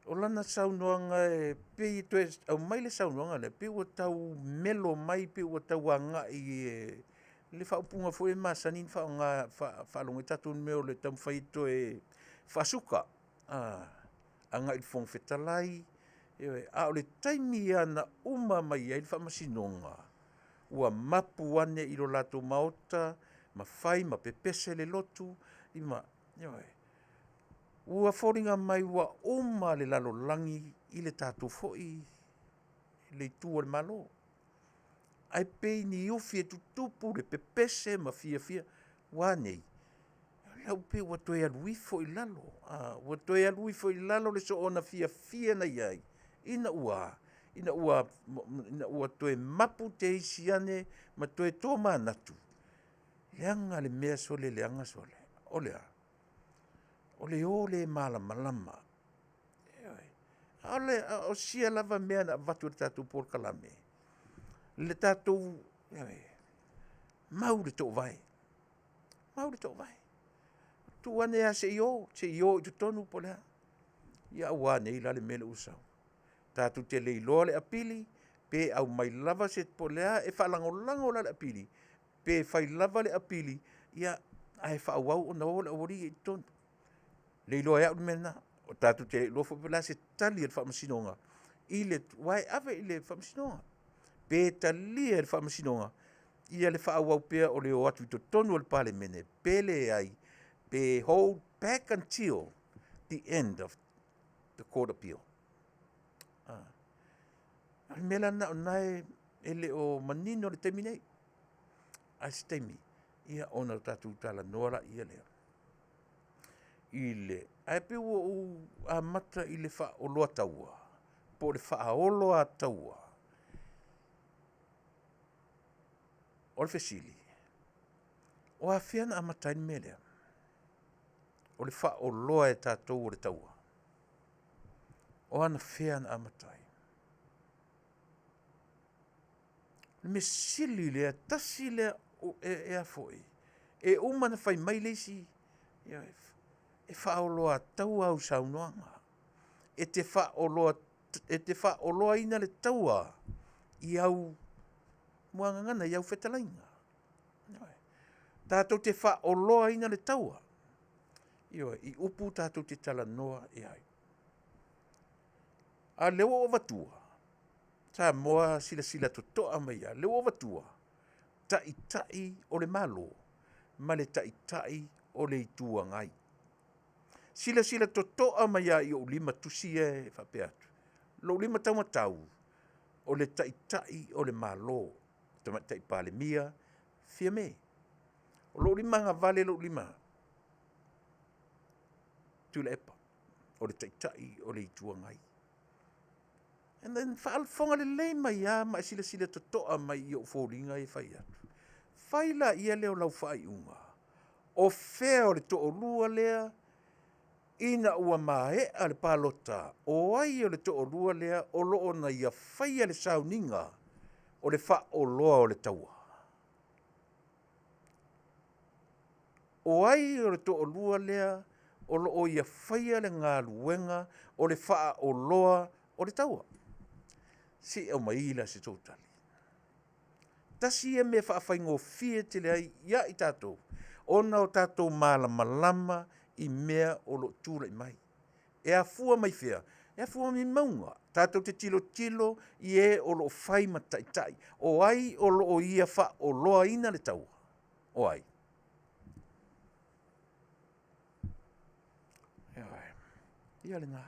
Speaker 2: O lana saunuanga e pei tue, au mai le saunuanga le, pei ua tau melo mai, pei ua tau anga i le whaupunga fo e masanin whalonga tatu meo le tamu whai toe whasuka. Anga i fong fetalai, a o le taimi ana uma mai ai le whamasinonga. Ua mapu ane i lo lato maota, ma whai, ma pepese le lotu, ua whoringa mai ua uma le lalo langi i le tātou foi, le tua le malo. Ai pei ni ufi e tutupu le pepese ma fia, wanei. Lau pe ua toe alui fo i lalo, ua toe alui fo i lalo le so ona fia na iai. Ina ua toe mapu te isi ane, ma toe tō manatu. Leanga le mea sole, leanga sole. Olea. Ole malama. Ole, o sia lava mea na vatu le tātou por kalame. Le tātou, mau le tō vai. Tu ane a se io i tu tonu po lea. Ia wane i lale mele usau. Tātou te leiloa le apili, pe au mai lava se po lea, e whalangolango la le apili. Pe whai lava le apili, ia ai whaawau o na o le awari i tonu. Leiloa ea mena, o tātou te leiloa whapela se tali e whamasinonga. I le, wai ave i le whamasinonga. Pe tali e whamasinonga. Ia le whaawau pea o le o atu i to tonu al pale mene. Pele ai, pe hold back until the end of the court appeal. Mela na nai ele o manino le temi nei. Ai se temi. Ia ona tatu tala noara ia lea. Ile. Ai pe ua a mata i le wha o loa taua. Po le wha o loa taua. O le fesili. O a whiana a mata i melea. O le wha o loa e tātou o le taua. O ana whiana a mata i. Me sili lea, tasi lea e a foi. E umana fai mai leisi, e whaoloa taua au saunoanga. E te whaoloa ina le taua i au muangangana, i au whetalainga. Tātou te whaoloa ina le taua. I upu tātou te tala noa e ai. A leo o vatua. Samoa sila totoa mai a leo watua. Tai o le malo, ma le tai o le itua ngai. Sila totoa mai a i o lima tusi e whapeatu. Lo lima tau, o le tai o le malo, tai pale mia, fia me. O lo lima nga vale lo lima. Tuilaepa, o le tai o le itua ngai. And then whaalfonga le lei mai a ma sila totoa mai i o fōringa e whai atu. Whaila ia leo lau whai unga. o fea o le to'olua lea, ina ua mahea le palota, o ai o le to'olua lea, o loo na ia whaia le sauninga, o le whaoloa o le taua. O ai o le to'olua lea, o loo ia whaia le ngā luenga, o le whaoloa o le taua. Si au maila se tōtali. Tasi e me whaafai fie te le ai, ia i tātou. Ona o tātou malama i mea o lo tūra i mai. E a fua mai fea, e a fua mi maunga. Tātou te tilo i e o lo whai mataitai. O ai o lo o ia wha o loa ina le taua. O ai. Ia le ngā.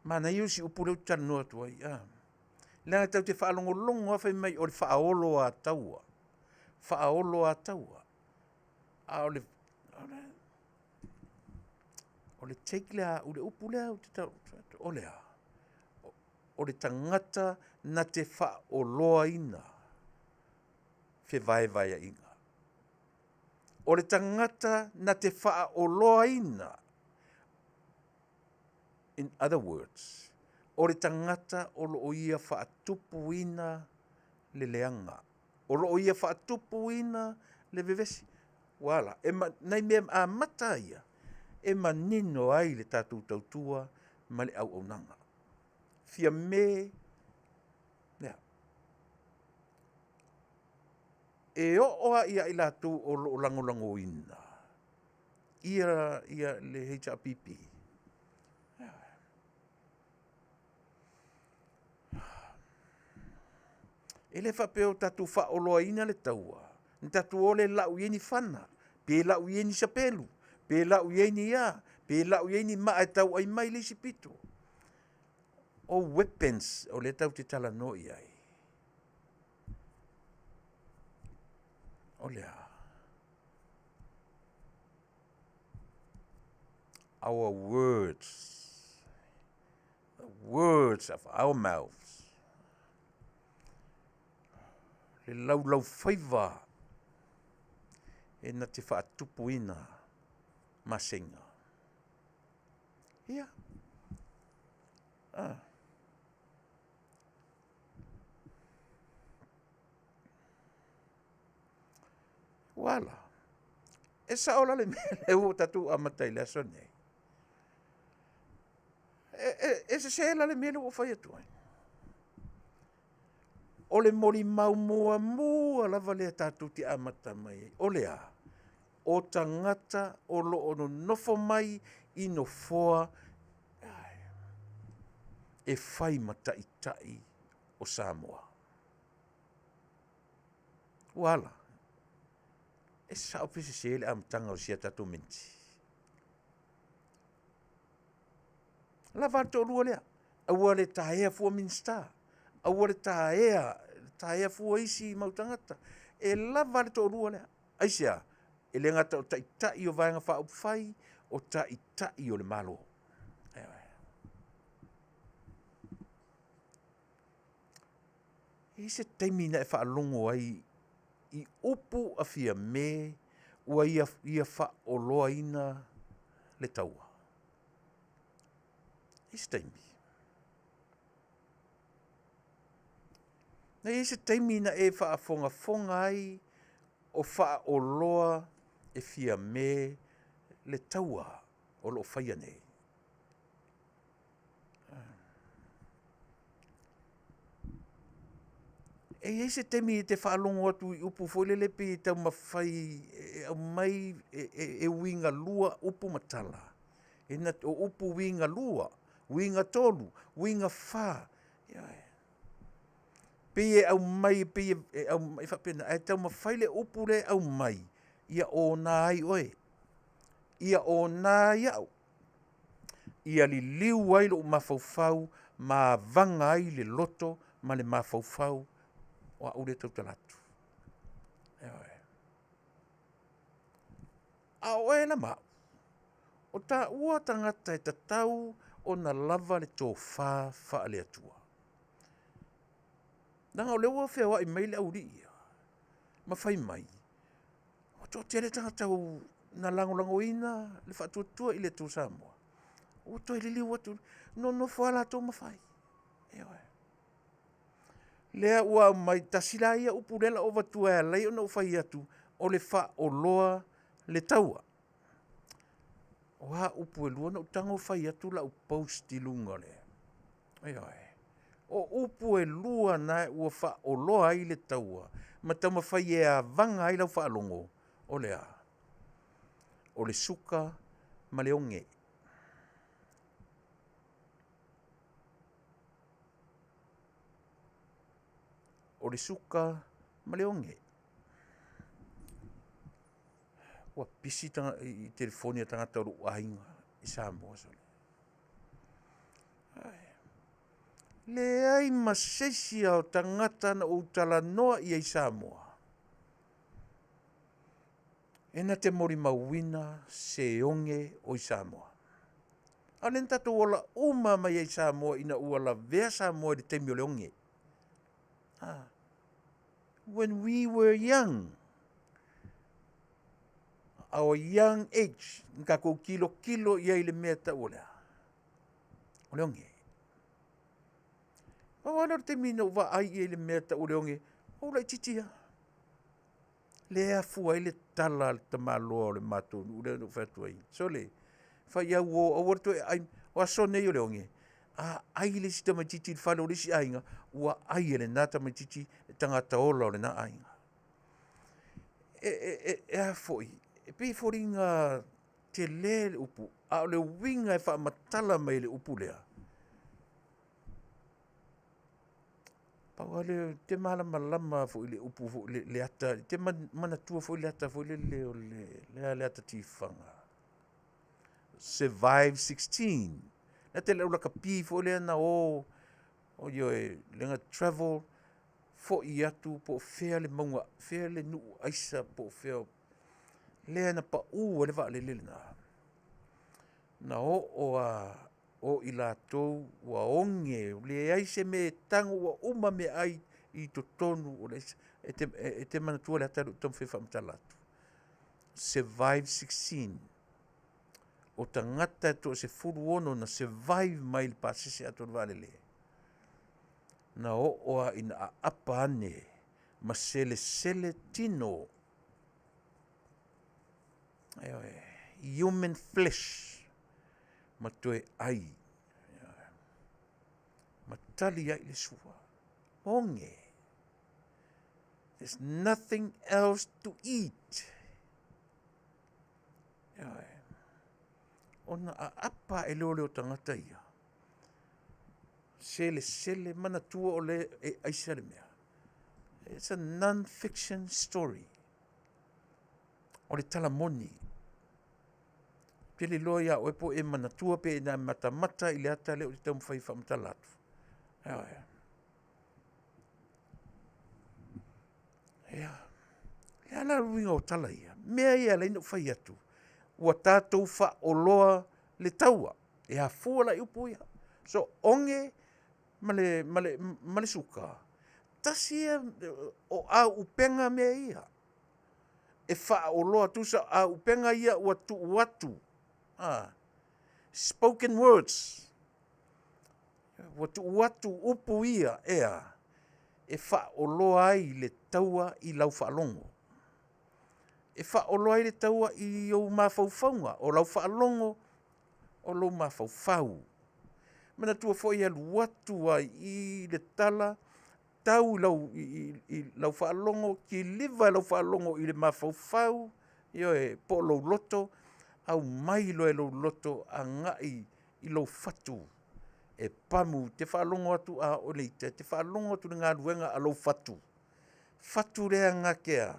Speaker 2: Mana iu si upureu tanua tu ai. Langa tau te whaalongolongo hawhai mai o le whaolo a taua. Whaolo a taua. A o le take lea, o le upu lea, o lea. O le tangata na te whaoloa ina. Fe vai a inga. O le tangata na te whaoloa ina. In other words, o le tangata o lo ia whaatupu ina le leanga. O lo ia whaatupu ina le vevesi. Wala, nei mea a mata ia. E manino ai le tātou tautua ma le au nanga. Fia me, nea. E oa ia i lātou o lo langolango ina. Ia le HRPP. E le whapeo tatu whaoloa ina le taua. Ni tatu o le lau ieni whana. Pe lau ieni sapelu. Pe lau ieni ia. Pe lau ieni maa e tau ai mai le sipito. O weapons o le tau te tala noi ai. O lea. Our words. The words of our mouths. Le lau whaiva e na te whaatupu ina masenga. Ia. Wala. E saola le mele o tatu amatai le asone. E se seela le mele o whai atuai. O le mori mau mua lava le tātou te amata mai. O lea, o tangata o lo ono nofo mai i no foa e whai mataitai o Samoa. Wala, e sao pese seele amtanga o sia tātou menti. Lava to rua lea, aua le taea fua minsta. Aua le taea fua isi mautangata. E lava le to rua lea. Aisia, e le ngata o taitai o vaenga wha upwhai, o taitai o le malo. E se teimina e wha alongo ai, i upu a fia me, ua ia wha o loa ina le taua. E se teimi. Nei se teimina e whaafonga ai o whaoloa e fia me le taua o lo whaia nei. E se teimi e te whaalongo atu i upu whoilele pe e tau mawhai au mai e winga lua upu matala. E na o upu winga lua, winga tolu, winga wha. Pe au mai, pe au mai whapena, e tau mawhaile upu le au mai. Ia o nā ai oe. Ia o nā iau. Ia li liu ai lo mawhauwhau, ma vanga ai le loto, ma le mawhauwhau, o a ure tau talatu. A oe na mau. O ta ua tangata e ta tau o na lava le tō wha le atua. Nanga o le ua whea wa i maile au ria. Ma whai mai. to te le tangata o na langolangoina le whatuatua i le tū Samoa. O toi le liu atu, no whala tō mawhai. Lea ua mai tasila ia upulela o watua e lei o na whai atu o le wha o loa le taua. O ha upu e lua na utango whai atu la uposti lunga le. O upu e lua na ua wha o loa i le taua. Ma tama whai e a vanga i lau wha alongo o lea. O le suka ma le onge. O le suka ma le onge. Ua pisi i telefonia tangata o lu ainga i Samoa sole. Le ai masesi au tangata na utala noa i ai Samoa. Ena te mori mauina se onge o i Samoa. Alen tatu wala uma mai ai Samoa ina uala vea Samoa de teimi o le onge. When we were young, our young age, nka ko kilo ia le mea ta olea. O le onge. Pawana te mina uwa ai ia le mea ta o le onge, o lai titia. Lea fua ile tala te maloa o le matou, ule no whatu ai. So le, whai au o warto ai, o aso nei o le onge. Ai le si tama titi whale o le si ainga, ua ai ele nā tama titi tangata ola o le nā ainga. A foi. E pi foringa te le upu. A o le winga e wha matala mai le upu lea. Pau le te malama fo le upu fo le ata. Te manatua fo le ata fo le ata tifanga. Survive 16. Na te le ulaka pi fo le na o yo lenga travel fo i atu po fea le maunga, fea le nuu aisa po fea lea na pa ua le le na. Na o i la tou wa onge, le aise me tango wa uma me ai i to tonu o le e te manatua le ataru tom fe whamtalatu. Survive 16. O tangata to se furu ono na survive mai le pasese ato Vale le. Na oa ina a apa ane, ma sele tino. Human flesh, ma toe ai. Ma tali ai le sua. Onge. There's nothing else to eat. Ona a apa e leo tangata ia. Sele manatua o le e aisa le mea. It's a non-fiction story. O le talamoni. Pele loia o epo e manatua pe na mata i le ata le o le tau mwhai whamtalatu. Ea la ruinga o tala ia. Mea ia leina o whai atu. Ua tātou wha o loa le taua. E a fuala i upu ia. So onge male suka. Tasia o a upenga mea ia. E wha o loa tusa a upenga ia ua tu watu. Spoken words. Ua tu watu upu ia ea. E wha o loa ai le taua i lau whaalongo. E wha o loa ai le taua i au mawhauwhaunga. O lau whaalongo o lau mawhauwhau. Mana tua fo ia watu ai i le tala tau i lau whaalongo ki liva lau whaalongo i le mawhauwhau io e po lau loto au mai lo e lau loto a ngai i lau fatu e pamu te whaalongo atu a oleite te whaalongo atu ngā ruenga a lau fatu rea ngakea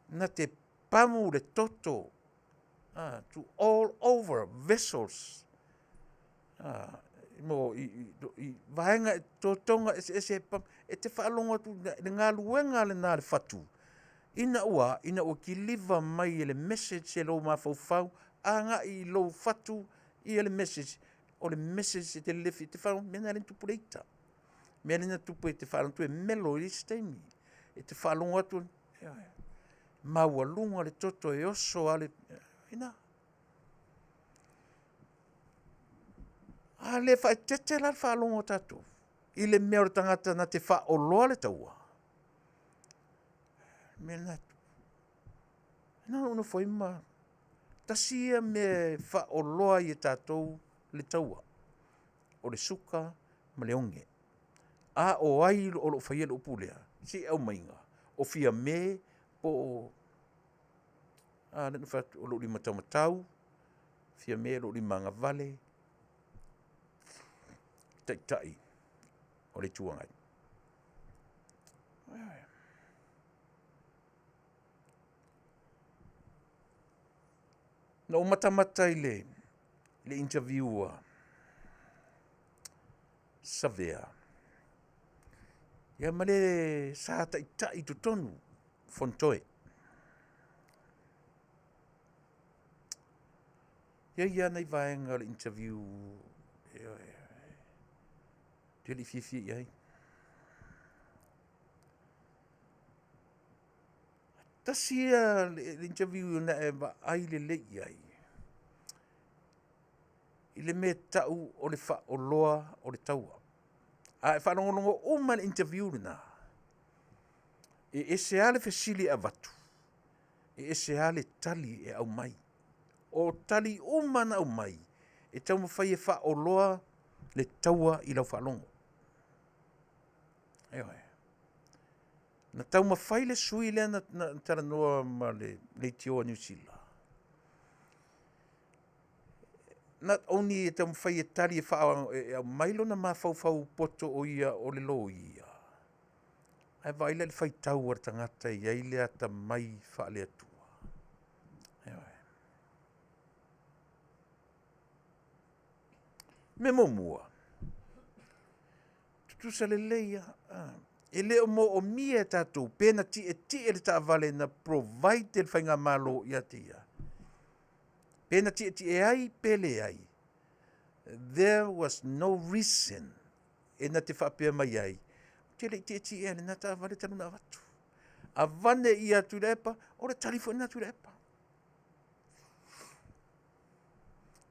Speaker 2: na te pamu le toto to all over vessels mo i vaenga totonga e te whaalonga tu le ngā luenga le nā le whatu. Ina ua ki liva mai le message e lo mawhauwhau, a ngā i lo whatu i le message, o le message e te lefi, te whaalonga, mena rin tupu reita. Mena rin tupu e te whaalonga tu e melo i steimi. E te whaalonga tu, maualunga le toto e oso ale ina a le faitete la whaalongo tatou i le mea o tangata na te whaoloa le taua mea natu ina ono whaima tasia me whaoloa i tatou le taua o le suka ma le onge a o ai o lo whaia le upulea si au mainga o fia me po a le whatu o lo lima taumatau fia me lo lima nga vale tai o le tuangai no mata i le interview Savea ia male sa tai tu tonu fontoe ia nei vaenga le interview Tili fifi ai. Tasia l'interview na e ba ai le ai. Ile me tau o le fa o loa o le taua. A e whanongonongo o man interview na. E ese ale fesili a vatu. E ese ale tali e au mai. O tali o man au mai. E tau mawhai e fa o loa le taua i lau whanongo. Eoi. Na tau mawhai le sui lea na tara noa ma le tioa New Zealand. Not only e tau mawhai e tari e wha e mailo na mawhau poto o ia o le lo ia. Ai vaila le whai tau ar tangata i eile ata mai wha le atua. Eoi. Me momua. Tutusa le leia. E leo mo o mia tātou, pēna ti e le tā vale na provide le whainga malo i atia. Pēna ti e ai, pele ai. There was no reason e na te whapea mai ai. Te le ti e le na tā vale tanu na watu. A vane i a Tuilaepa, o le talifoni na Tuilaepa.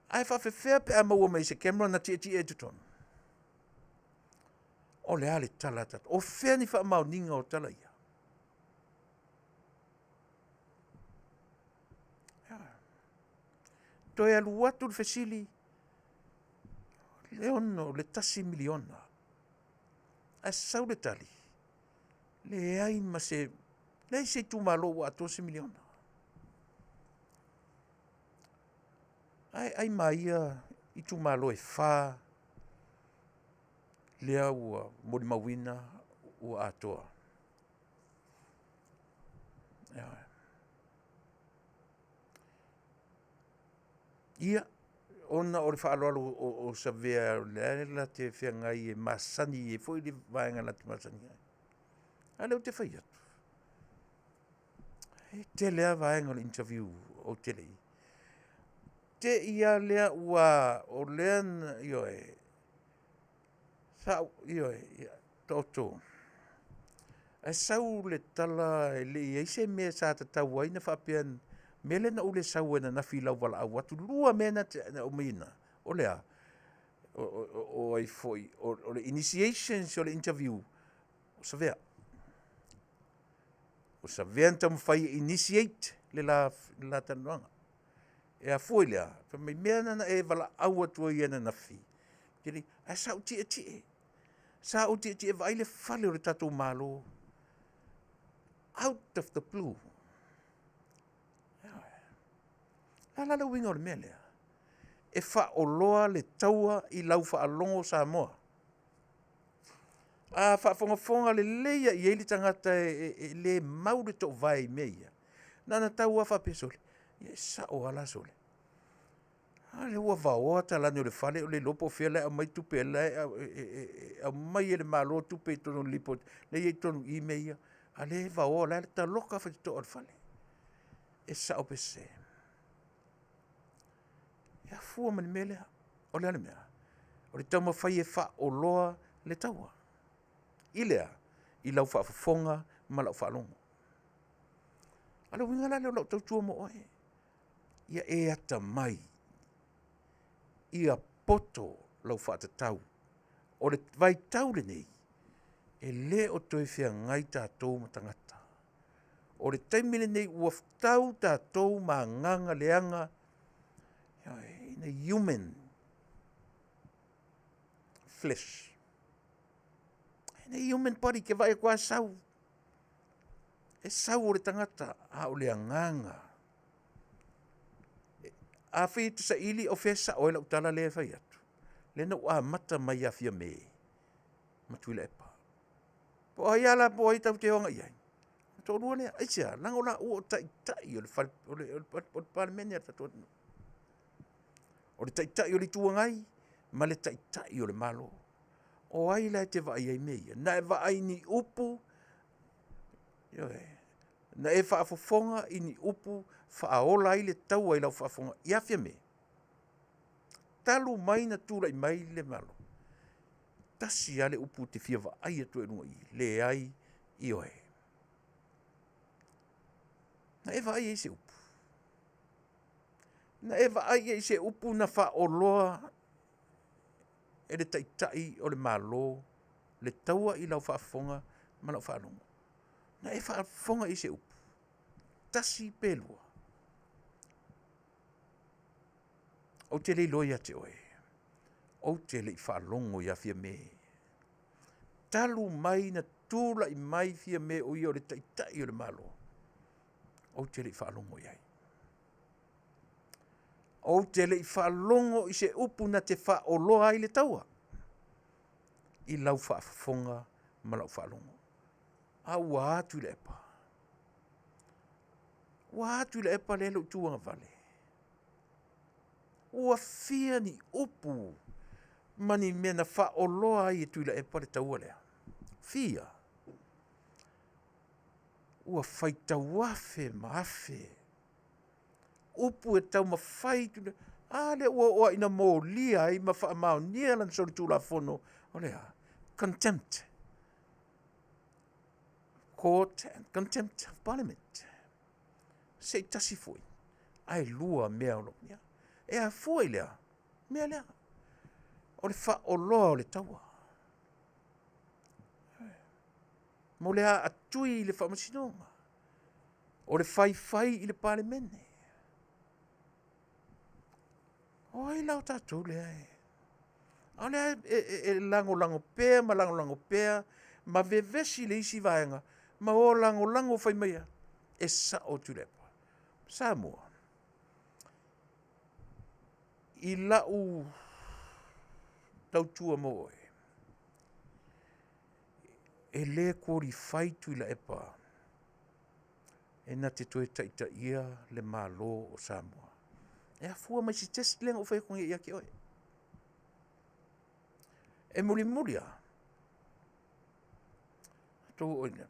Speaker 2: Ai whawhewhea pe a maua mai se camera na ti e tutonu. O le ale tala tata. O whea ni wha mauninga o tala ia. Toi alu watu le fesili. Le ono, le tasi miliona. A sau le tali. Le ai ma se. Le ai se tu malo wa tosi miliona. Ai maia i tu malo e wha. Lea ua mori mawina ua atoa. Ia, ona o le whaaloalo o Savea la te whiangai e masani e fwoi le vaenga la te masani ai. A leo te whai atu. Te lea vaenga le interview o te lei. Te ia lea ua o lea ioe. Sau, ioe, toto. A sau le tala le eise mea sa ta tau ai na whapean mele na ule sau na whilau wala au watu lua mena o mina. O lea, o ai foi, o le initiations o le interview, o Savea. O Savea ntam whai initiate le la tanuanga. E a foi lea, pa mai mea na e wala au atua i ana na whi. Kiri, a sau tie. Sa o te vai le fale o le tatou malo. Out of the blue. La winga o le mea lea. E wha o loa le taua i lau wha alongo Samoa. A wha fonga le leia i eili tangata le maure to vai meia. Nana taua wha pesole. Ia sa o ala sole. Le ua vaoa talani o le fale o le lopo fea le a mai tupe le a mai e le malo tupe i tono lipo le i tono i meia a le vaoa le ta loka fa to o le fale e sa o pese ia fua mani mele o le alemea o le tauma fai e fa o loa le taua i lea i lau Faafofoga ma lau whaalongo Ala winga la lo tau tua mo oe. Ia e ata mai. Ia poto lau whaatatau. O le vai tau le nei. E le o toi whia ngai tātou matangata. O le taimile nei ua tau tātou ma nganga leanga. In a human flesh. In a human body ke vai kua sau. E sau o le tangata a o le nganga. A whi tu sa ili o whesa o e lau tala le whai atu. Lena ua mata mai a fia me. Ma Tuilaepa. Po ai ala po ai tau te onga iai. Tō rua lea, aisia, lango la ua o tai o le parlemenia tatua. O le tai o le tuangai, ma le tai o le malo. O ai la te vai ai meia. Na e vai ni upu, na e Faafofoga i ni upu, Aoauli ai le tau ai lau Faafofoga. Ia fia me. Talu mai na tūrai mai le malo. Tasi ale upu te fia vai atu e runga i. Le ai i oe. Na e vai e se upu. Na e vai e se upu na whaoloa e le taitai o le malo, le taua i lau Faafofoga ma lau whaalongo. Na e Faafofoga i se upu. Tasi pelua. O te le loia te oe. O te le whaalongo ia fia me. Talu mai na tūla i mai fia me o i o le taitai o le malo. O te le whaalongo iai. O te le whaalongo i se upu na te whaoloa i le taua. I lau Faafofoga ma lau whaalongo. A ua Tuilaepa. Ua Tuilaepa le lo tuanga Vale. Ua fia ni upu mani mena whaoloa i Tuilaepa le taua lea. Fia. Ua whaita wafe maafe. Upu e tau mawhai. Ale ua ina mō lia i ma wha mao nia lan sori tūla whono. O lea. Contempt. Court and contempt of parliament. Se tasi fui. Ai lua mea olo nia. E a fui lea. Mea lea. O le whaoloa o le taua. Mo lea atui i le whamasinonga. O le whai i le parlemene. O ai lau tātou lea e. O lea e lango pēa, ma lango pēa, ma vevesi le isi vaenga, ma o lango whai maia. E sa o Tuilaepa. Samoa. I lau tautua mo e. E le kori whai Tuilaepa. E na te toe taita ia le malo o Samoa. E a fua mai si test lenga o whai kongi ia ki oe. E muri a. Tō oina.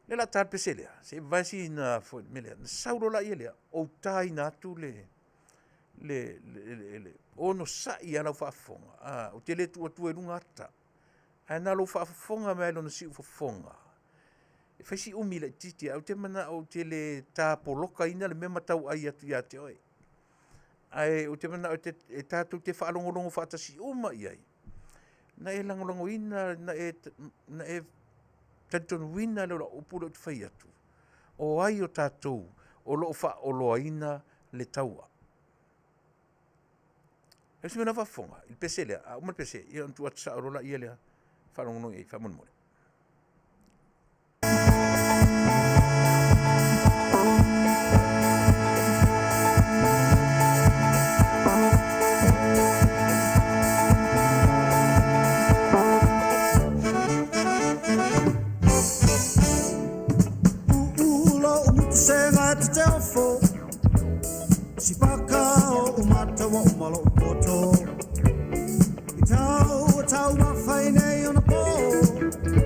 Speaker 2: Le la tār pese lea. Se vasi na fo melea. Na sauro la ia lea. O tai na atu le ono sai ana Faafofoga. O te le tua e runga ata. Ana lo Faafofoga mai lo na si Fofoga. E faisi umi le titi. Au te mana o te le tāpoloka ina le mema tau ai atu ia te oe. Ai o te mana o te tātou te whaalongolongo whaatasi uma iai. Na e langolongo ina, na e tantonu wina le o upuro te whai atu. O ai o tātou, o loo whaoloa ina le taua. E si mena Faafofoga, il pese lea, a umar pese, ia antu atu sa arola ia lea, whalongono iai, whamonimore.
Speaker 1: Si paka o umata wa umalo poto. Tau ma whaine on a po.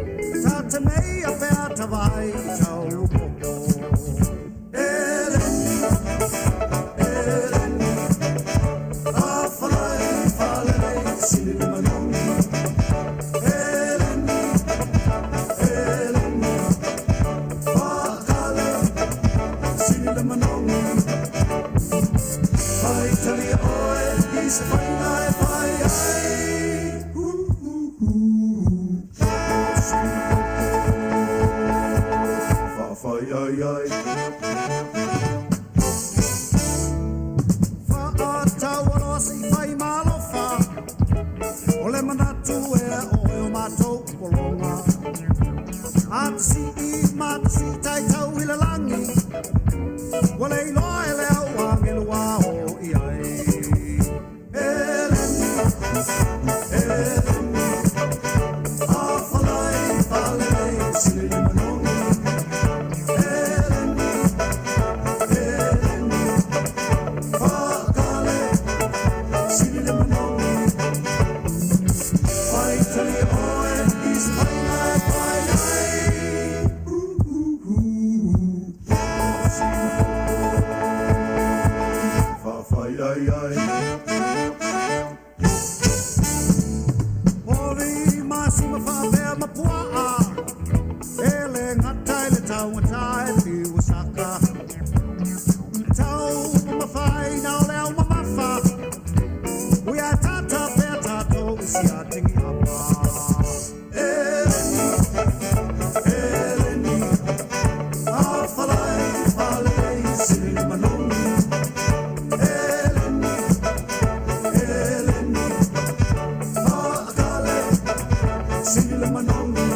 Speaker 1: ai ai Fa'atawalo si fai malofa O le manatu e o matou kolonga Atsi I matsi tai tau ila langi Wale iloa e le au angelua o iai Eleni, Eleni Afalai, falei, sili manongi Eleni, Eleni Fakale, sili manongi Fai tali oe, is painai, painai Fai ai ai Ori masima fa'apea mapua'a Ele ngatai le tau ngatai pi wasaka Tau mawhai nao leo mamafa Ui a tata pea tato isi a tingi apa Eleni, Eleni A falai, falei, sili manongi Eleni, Eleni Akale, sili manongi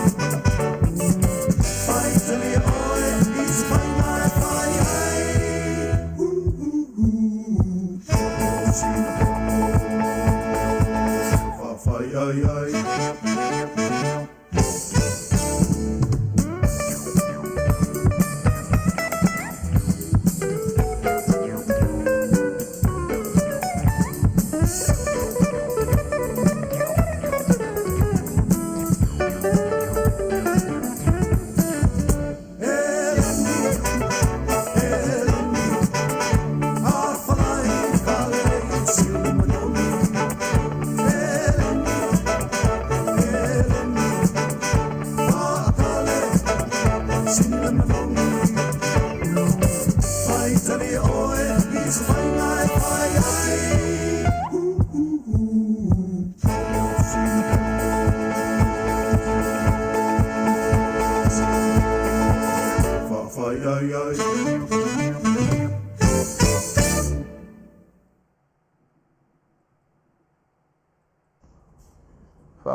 Speaker 1: Fai tali oe, is fai mai fai ai Fa fai ai ai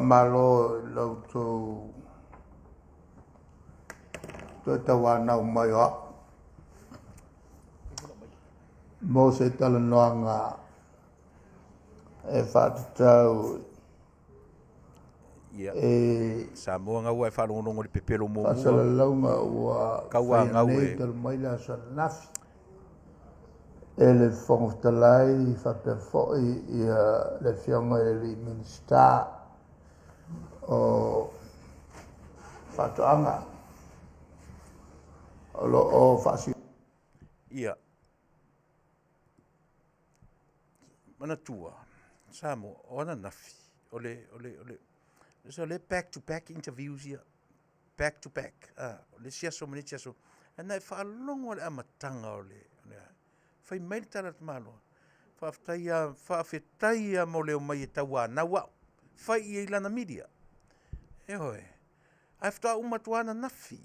Speaker 3: Malo lo to tawana mai ho mo se talanoanga e fatau
Speaker 2: Samoa nga ua e whanongongo ni pepero mo mua.
Speaker 3: Pasala launga ua
Speaker 2: Kaua ngau e.
Speaker 3: tal mai la sa nafi ele fontalai fa per foi le fianga le minsta o fatoanga o fasi
Speaker 2: Ia. Mana tua. Samoa, ona nafi. Ole. So le back-to-back interviews ia. Back-to-back. Le siaso mani siaso. Ana e whaalongo le amatanga o le. Whai mail tala te malo. Faafetai mo leo mai e taua na wau. Whai i ilana media. E hoe. Ai whata umatuana nafi.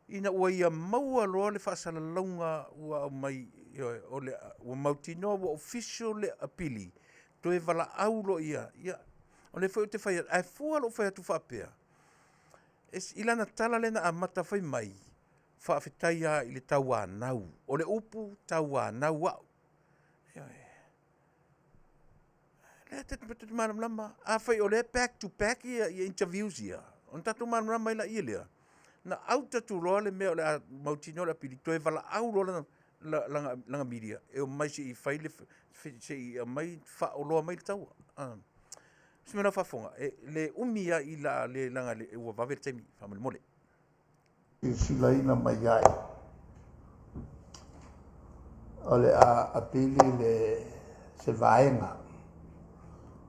Speaker 2: Ina ua ia maua loa le whaasala launga ua mai. O le ua mautinoa ua official le apili. To e vala aulo ia. Ia. O le whai o te whai. Ai fua lo whai atu whapea. Es ilana tala lena a mata whai mai. Faafetai a i le taua nau. O le upu taua nau wau. Le te manam lama. A whai o le back-to-back ia interviews ia. On tatu manam lama ila ia lea. Na au tatu loa le mea o le mautino le apili. To e vala au loa langa media. E o mai se i whai le se i mai wha o loa mai le taua. Simena whafonga. Le umia i la le langa le ua wawe temi. Whamale mole.
Speaker 3: silaina mai ai. O le apili le se vaenga.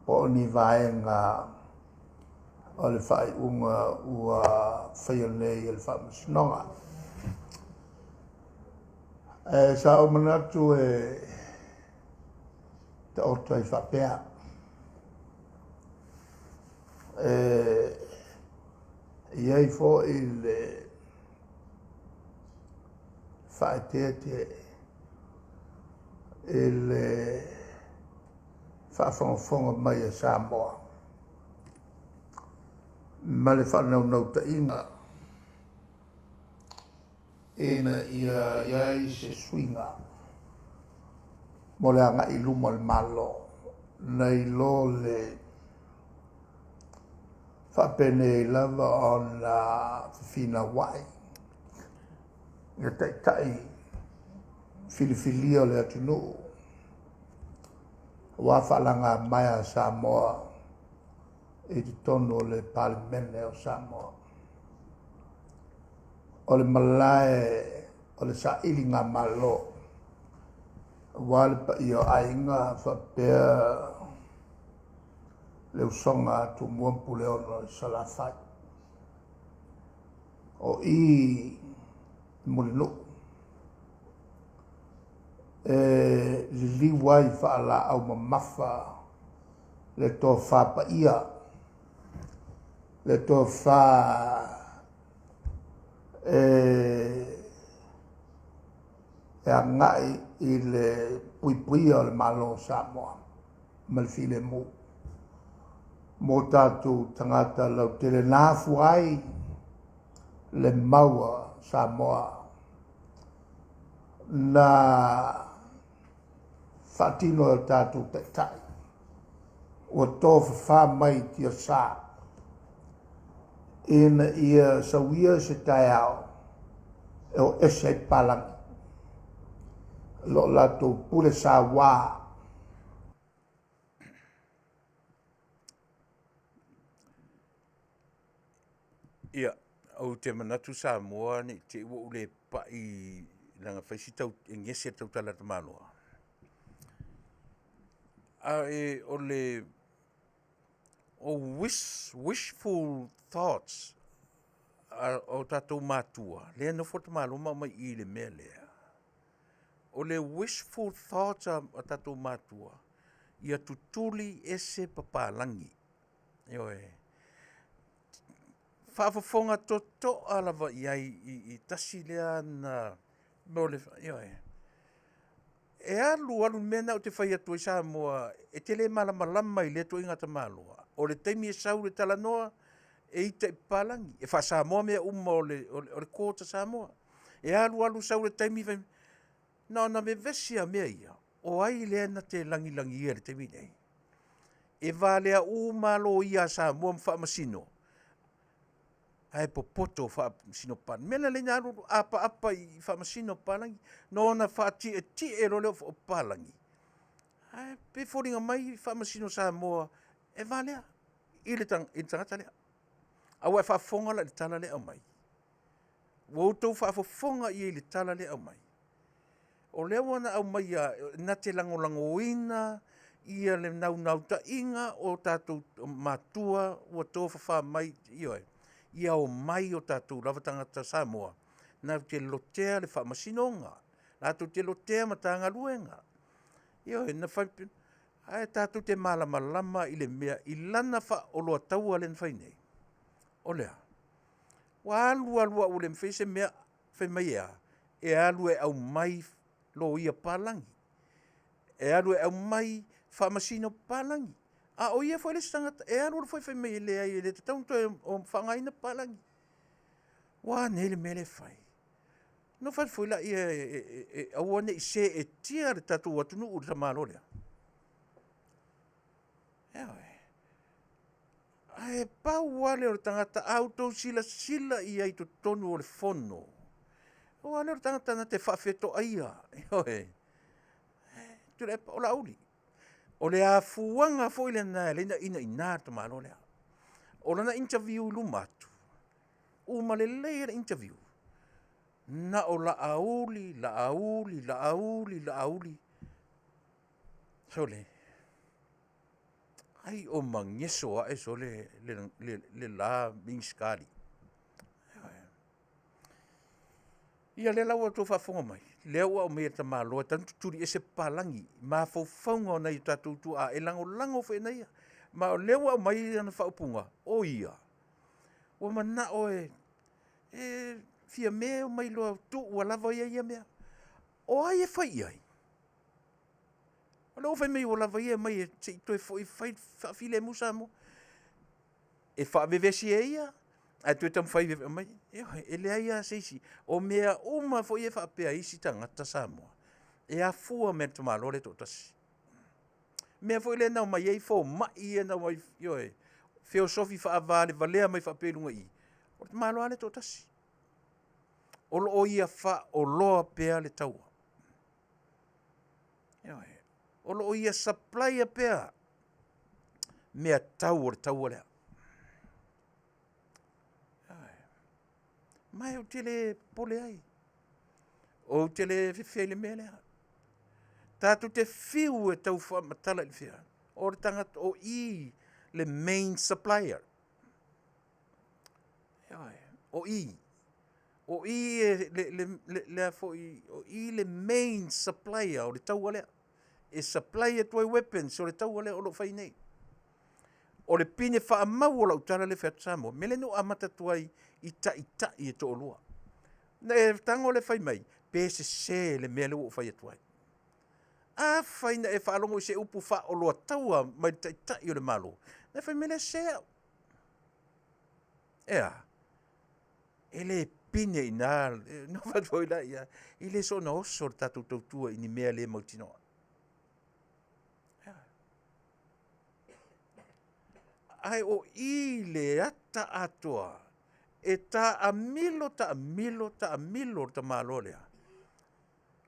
Speaker 3: O ni vaenga o le whai unga ua whaianei e le whamasnonga. Sa o manatu te oto i whapea. Iei fo i le whaetea le whaafonga mai a Samoa. Ma le whanau ta inga ina ia i se swinga mo le anga i luma le malo nei lo le whapene lava o na whina wai ia tai filifilia o le Taunu'u wa whalanga mai a Samoa e te tono o le palimene o Samoa o le malae o le sailinga malo wale pa iyo ainga whapea le usonga tu muampu le ono salafai o i mulinu li wai whaala au mamafa le tō whapa ia le tō wha e ngai i le puipui o le malo Samoa ma le file mu mo tātou tangata lau tele nāfu ai le maua Samoa na whatino o tātou tai o tō wha mai tia sā ina ia sawia se tai au e o ese palangi lo lato pule sa wā
Speaker 2: ia au te manatu Samoa ni te ua ule pai langa whaisi tau ngese tau tala te manoa a e o le o wishful thoughts o tatou matua lea no fota maloma mai i le mea lea o le wishful thoughts a tatou matua ia tutuli ese papalangi ioe Faafofoga toto alava iai i tasi lea na mo le ioe e alu mena o te whai atu i Samoa e te le malamalama i le to inga tamaloa o le teimi e sau le talanoa e ita i palangi e wha Samoa mea o le kōta Samoa e alu sau le teimi whai na me vesia mea ia o ai lea na te langi ia le teimi nei e Vale malo ia Samoa mwha masino ai popoto fa sino pan mena le ngaru apa i fa masino palangi no na fa ti e lo le palangi ai pe foringa mai fa masino Samoa e Vale ile tang intanga le au fa fonga la tala le mai wo to fa fonga i le tala le mai o le wana au mai na te langoina ia le nau ta inga o tatu matua o to fa mai ioe ia o mai o tātou lava tangata Samoa. Nā te lotea le whamasinonga. Nā te lotea matanga luenga. Io e na whaipi. Ai tātou te malama i le mea. I lana wha oloa taua len whainei. O lea. Wa alua ule mwhese mea whai mai ea. E alu e au mai lo ia palangi. E alu e au mai whamasino palangi. A o ia foi le stangata e aro foi me le ai le tanto o whangaina palangi. Wa nele mele fai. No fai foi la e awane se e tia le tatu atu no ur tamalo le. Ai pa wale o tangata auto sila i ai to tonu o le fono. O wale o tangata na te faafetai. Tuilaepa o Aoauli. O le afuanga foi le na le ina to malo le. O na interview lumatu. O malele interview. Na o la Aoauli. Sole. Ai o mangeso a so le la minskali. Ia le lawa to fafonga mai. Leo o me ta malo tanto turi ese palangi ma fofonga nei tatu tu a elango fe nei ma leo o mai na faupunga o ia o mana o fia me o mai lo tu o lava ia me O ai e whai ai. O leo whai mai o lava ia mai e te ito e whai while musa mo. E whaavevesi e ia. A tu e tam whai veve mai. E lea ia seisi. O mea uma fo ia whaapea isi tangata Samoa. E a fua me te malore tō tasi. Mea fo ile nau mai ei fo mai e nau mai yoe. Feosofi whaavale valea mai whaapelunga i. O te malo ale tō tasi. O lo ia wha o loa pea le taua. O lo ia supply a pea. Mea tau o le taua lea. Mai o tele pole ai. O tele fefele mea lea. Tātou te whiu e tau wha matala le whia. O le tangata o i le main supplier. O i. O i le fo i. O i le main supplier o le taua lea. E supplier tuai weapons o le taua lea o lo whai nei. O le pine wha mau o la utala le whea Samoa. Mele no amata tuai i ta e to olua. Na e tango le whai mai. Pese se le mele o whai tuai. A whaina e whaalongo i se upu wha o loa taua mai ta i o le malo. Na whai mele se au. Ea. Ele pine i nā. No whatoi la ia. Ile so na oso le tatu tautua i ni mea le mautinoa. Ai o i le ata atoa. E ta amilo ta malo lea.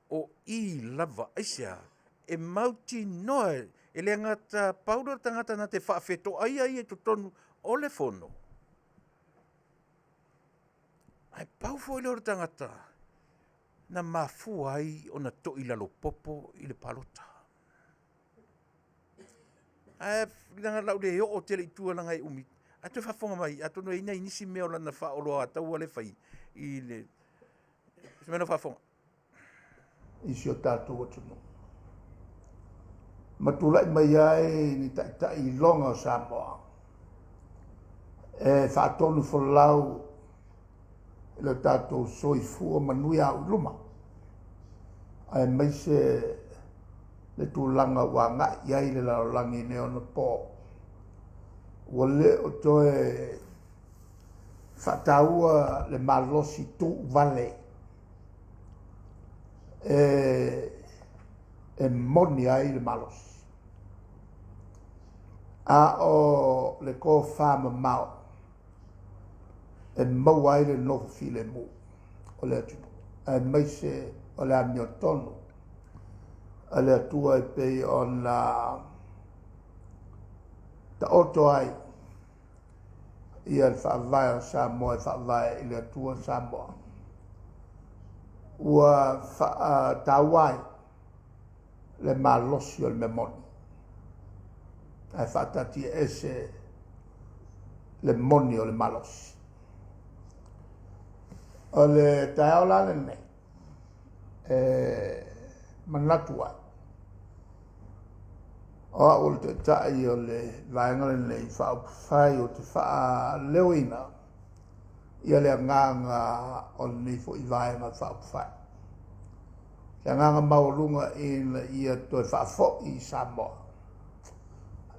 Speaker 2: O i lava aisia. E mauti noe. E le ngata paura tangata na te whaafeto ai e tutonu o le fono. Ai pau fo i leo tangata. Na mafu ai o na to i lalo popo i le palota. Ai langa lau le o tele itua langa i umi. Atu whafonga mai. Atu no ina inisi mea o lana wha o loa tau ale whai. I le... Se mena whafonga.
Speaker 3: Isi o tātou o tunu. Matulai mai ai ni ta i longa o Samoa. E whaatonu whalau le tātou soifua Manuia au luma. Ai mai se le tūlanga wanga iai le laulangi ne ona pō. Wale o toe whataua le malosi Taunu'u Vale. E moni ai le malosi. A o le ko whama mau. E mau ai le nofu file mu. O le atu. E mai se o le amio tonu. A le atua e pei o na ta oto ai. Ia le whaavai o Samoa e whaavai i le atua Samoa. Ua tawai le malosi o le memoni. Ai whaatati ese le moni o le malosi. O le taeola le nei. Manatu ai. O a o te tai o le vaenga le nei whaai o te wha leoina. Ia le nganga o le nifo i vaenga whaai. Le nganga maurunga i le ia toi whaafo i Samoa.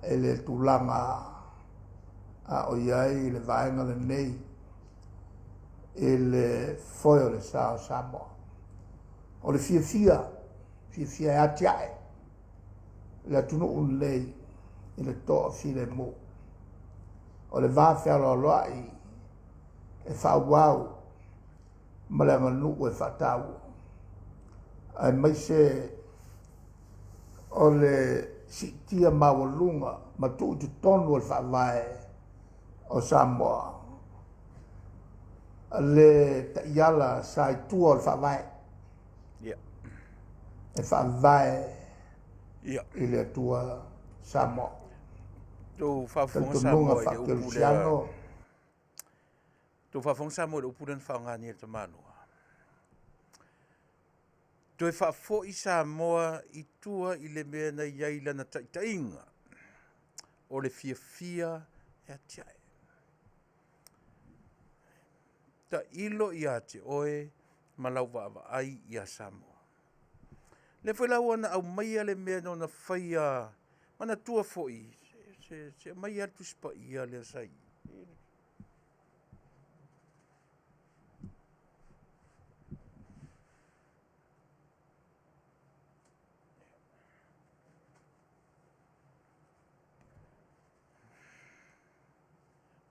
Speaker 3: E le tūlanga a o iai le vaenga le nei. E le foi o le sao Samoa. O le fia e atiae. Le Taunu'u nei i le toa file mu. O le vāwhero loa i e whauau ma le nganu e whatau. Ai mai se o le sitia mawalunga ma tu tu tonu o le whawai o Samoa. Le taiala sai tua o le whawai. E whawai i le tua Samoa.
Speaker 2: Tu whafonga Samoa i le upule. Tu whafonga Samoa i le upule na whaongani e te Manua. Tu e whafo i Samoa i tua i le mea na iai lana tainga. O le fia e atiae. Ta ilo i ate oe malau wawa ai i a Samoa. Le foi lau ana au mai le mea no na whaia, mana tua foi, se mai atu spa ia le sai.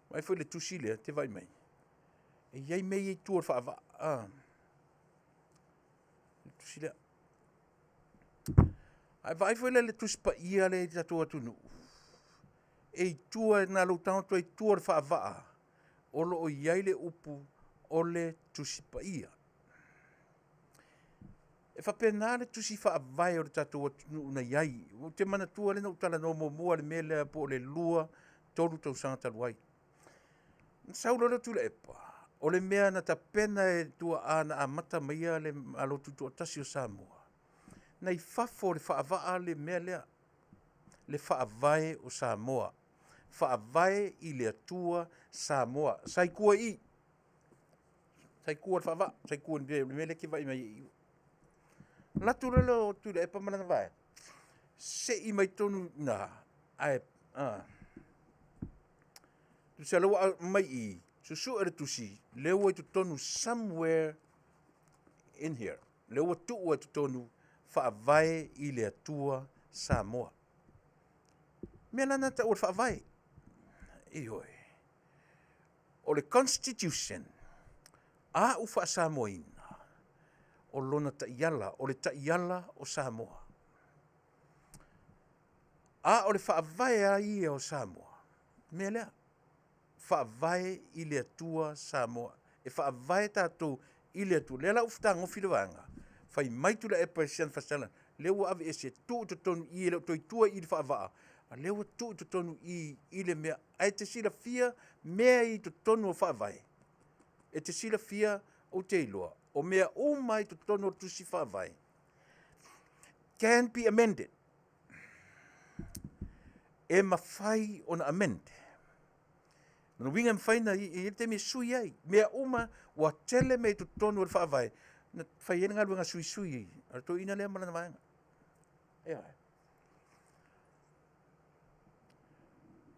Speaker 2: Mai foi le tusi lea, te vai mai. E iai mei e tua whaava. Le tusi lea. Ai vai foi le tusi pa ia le tatua tunu. E tua na lo tanto e tua whaava. Olo o iai le upu o le tusi pa ia. E whapena le tusi whaavai o le tatua tunu na iai. O te mana tua le na utala no mo mua le mele po le lua tolu tau sanga taluai. Saulolo Tuilaepa, o le mea na ta pena e tua ana a mata maia le alo tutu atasi o Samoa. Nei fafo le whaavaa le mea lea, le whaavae o Samoa. Whaavae i le atua Samoa. Sai kua i. Sai kua le whaavaa, sai kua le mea le ki vai mai i. Latu lolo Tuilaepa mana vai. Se i mai tonu na, ai, se lawa mai I susu era tusi lewa tu tonu somewhere in here lewa tu tu tonu fa vai I le atua Samoa me lana ta o fa vai oi o le constitution a u fa Samoina o lona ta yala o le ta yala o Samoa a o le fa vai ai o Samoa me lea whaavae I le atua Samoa. E whaavae tātou I le atua. Lela ufta ngofi le wanga. Whai mai Tuilaepa e sian whasala. Lewa ave e se tu tonu I le toi tua I le whaavaa. A lewa tu tonu I le mea. Ai te sila fia mea I tonu o whaavae. E te sila fia o te iloa. O mea o mai tonu o tusi whaavae. Can be amended. E mawhai o na amend. No winga mfaina I te me sui ai. Mea uma wa tele me tu tonu o whaavai. Na whaiena ngā runga sui sui. Ar to ina lea mana na vanga. Ea.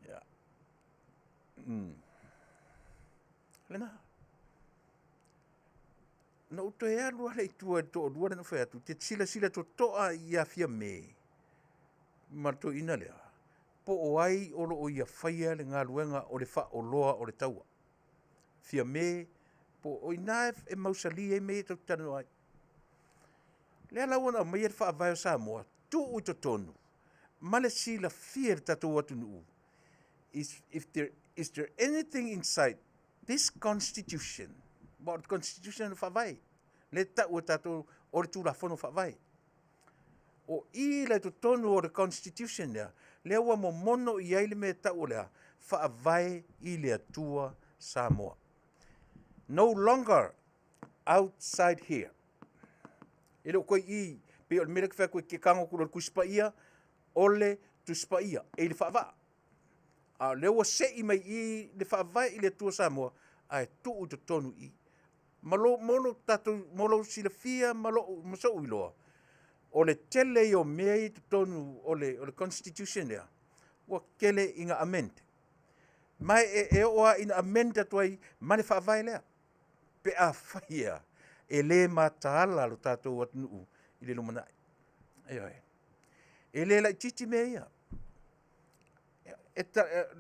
Speaker 2: Ea. Lena. Na uto ea lua le itua to o duare na whaiatu. Te sila to toa I a fia me. Ma to ina lea. Po o ai olo o ia whaia le ngā luenga o le wha o loa o le taua. Fia me, po o ina e mausali e me tau tanu ai. Lea lawana o mai e wha avai o Samoa, tu ui to tonu. Male sila fia tatou atu nuu. Is there anything inside this constitution, about constitution o whawai, le tau tatou o le tūlafono whawai. O I le to tonu o le constitution lea, lea ua mo mono I aile me tau lea, whaavai I le atua Samoa. No longer outside here. E leo koe I, pe o le mele kwhea koe ke kango kura kuspa ia, ole tu spa ia, e le whaava. A leo ua se I mai I le whaavai I le atua Samoa, a e tuu to tonu I. Malo mono tatou, molo sila fia, malo masau iloa. O le tele o mea I tonu o le constitution lea, ua kele inga amend. Mai e oa ina amend atuai, mane whaavai lea. Pe a whaia, e le mataala lo tātou atunu I le lumanai. E le lai titi mea ia.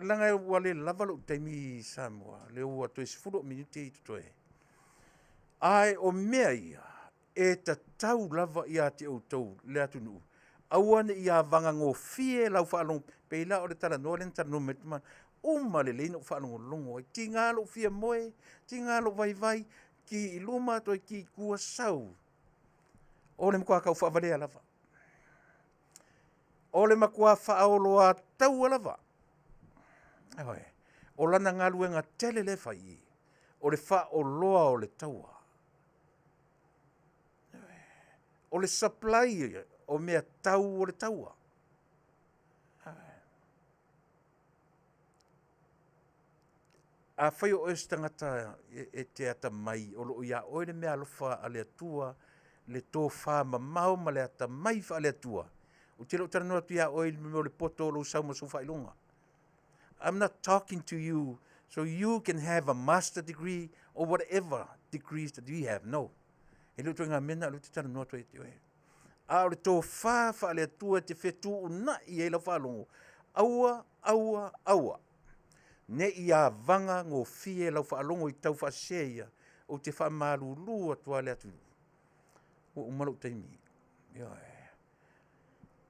Speaker 2: Langa e wale lavalo taimi Samoa, le ua toi sifuro minuti I tutoe. Ai o mea ia, e ta tau lava ia te o tau le atunu. Awane ia vanga ngō fie lau whaalong peila o le tala noa le tala no metman. Uma le leina o whaalong o longo. Ti ngalo fia moe, ti ngalo vai ki iluma toi ki kua sau. O le mkua kau whaavalea lava. O le makua whaoloa tau lava. O lana ngalu ngā tele le whai. O le whaoloa o le taua. O le supply o mea tau o le taua. A whai o eus tangata e te ata mai o lo ia oe le mea alofa a le atua le tō wha mamau ma le ata mai wha le atua. O te lo tara noa tia oil me le poto lo sau ma su whailonga. I'm not talking to you so you can have a master degree or whatever degrees that you have. No. E lo ngā mena lo te tara noa tua e te oe. A le tō wha le atua te whetu o na i e la whalongo. Aua. Ne i a vanga ngō fie lau whaalongo i tau whaseia o te whamarulu atua le atu. O umaru taimi.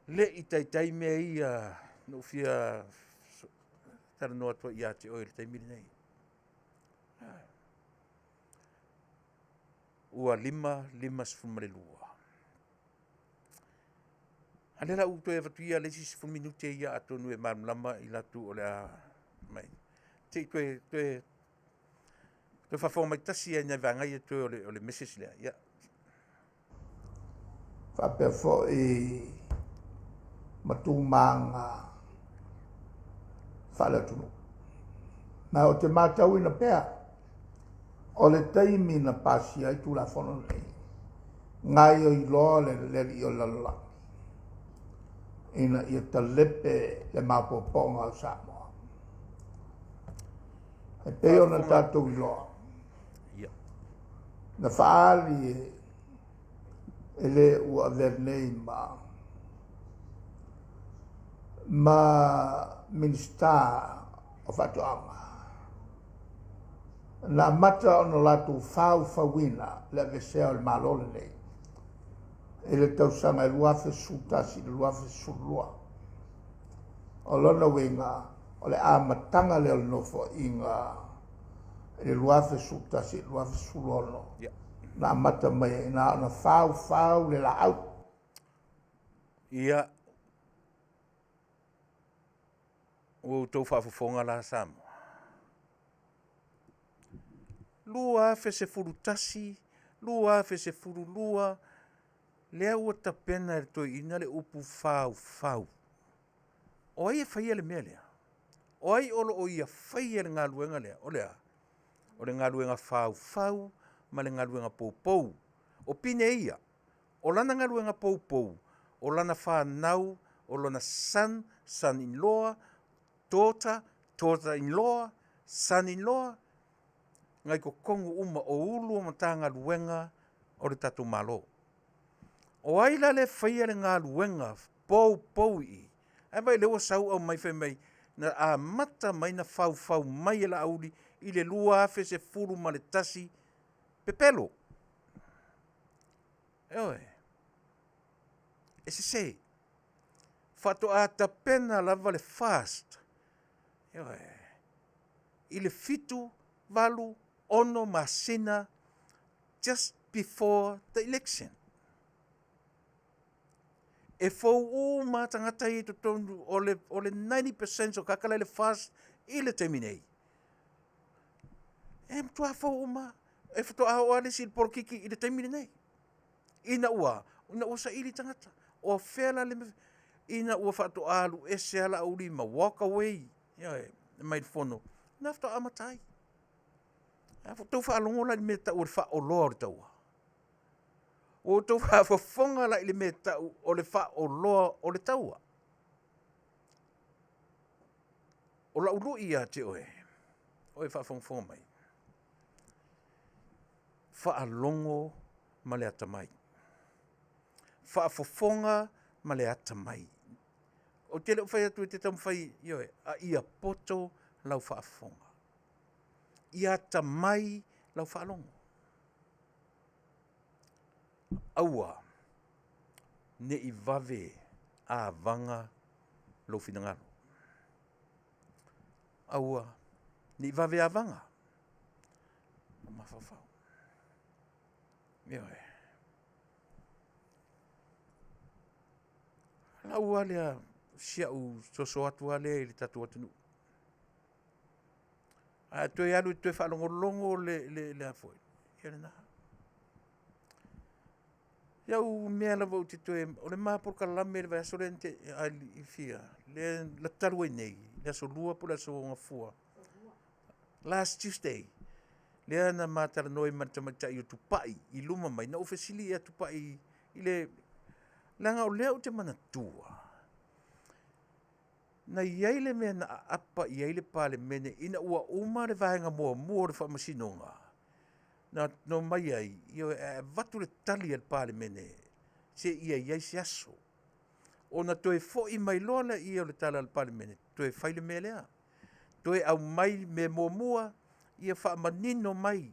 Speaker 2: Le i tai mea ia no fia tara noa tua i a te oe le taimi nei. Ua lima sifumare lua. Alela u toe watuia le sifun minute ia atonu e marmlama i latu o le a mai. Te toe whawhau mai tasi e nai vangai e toe o le message lea. Ia.
Speaker 3: Whapea fo i matumanga whale tunu. Na o te mātau ina pēa, o le taimi na pasi ai tu la whono nei. Ngai o i loa le i o lalala. Ina i ta lepe le mapoponga o Samoa. E peo na tātou i loa. Na whaali e le ua vernei ma minista o whatuanga. Na mata ono latu Faafofoga'aga le vesea o le malole nei. E le tausanga e luafe sutasi, le luafe sulua. O lona wenga, o le amatanga le nofo inga le luafe sutasi, le luafe sulono. Na mata mai, na fau le la au.
Speaker 2: Ia. O tau Faafofoga'aga la Samoa. Lua fe se furu tasi, lua fe se furu lua, lea ua tapena e toi ina le upu fau. O ai e whaia le mea lea. O ai olo o ia whaia le ngā luenga lea. O lea. O le ngā luenga fau, ma le ngā luenga pou. O pine ia. O lana ngā luenga pou. O lana whanau, o lana son-in-law, daughter-in-law, son-in-law, ngai ko kongu uma o ulu ma tā ngā luenga o le tatu malo. O aila le whaia le ngā luenga pou i. E mai lewa sau au mai whai na a mata mai na fau mai e la Aouli i le lua afe se furu ma le tasi pepelo. Eoe. E se. Fato a tapena lava le fast. Eoe. I le fitu valu ono masina just before the election. E fau ma tangata i tonu o le 90% o kakala le fast i le terminei. E mtua fau ma, e fato Aoauli si porkiki i le terminei. Ina ua sa ili tangata. O fela le ina ua fato alu e se ala Aouli ma walk away. Ia mai fono. Na fato amatai. Tau whaalongo la me tau o le whaoloa o le taua. O tau whaafofonga la me tau o le whaoloa o le taua. O la ulu ia te oe. Oe whaafonga mai. Whaalongo ma le atamai. Whaafofonga ma le atamai. O te leo whai atu e te tamu whai ioe. A ia poto lau whaafonga. Ia tamai lau whaalongo. Aua, ne i vave a vanga lo finangalo. Aua, ne i vave a vanga. Mawhawhau. Ioe. Aua lea siau soso atu ale i le tatu atunu. A toi alu i toi whaalongo le afoi. Ia na. Iau mea la vau te toe, o le maa porka lame le vai aso le nte i fia. Le taru e nei, le aso lua po le aso ngafua. Last Tuesday, Lea na mātara noi mata i o tupai, i luma mai, na ofesili a tupai, i le langa o lea o te manatua. Na iai le mea na apa iai le pale mene, ina ua uma le vahenga mua le whamasinonga. Na no mai ai, i o vatu le tali al pale mene, se iai se aso. O na toe fo'i mai loa le ia o le tala al pale mene, toe whaile mea lea. Toe au mai me mua, ia wha manino mai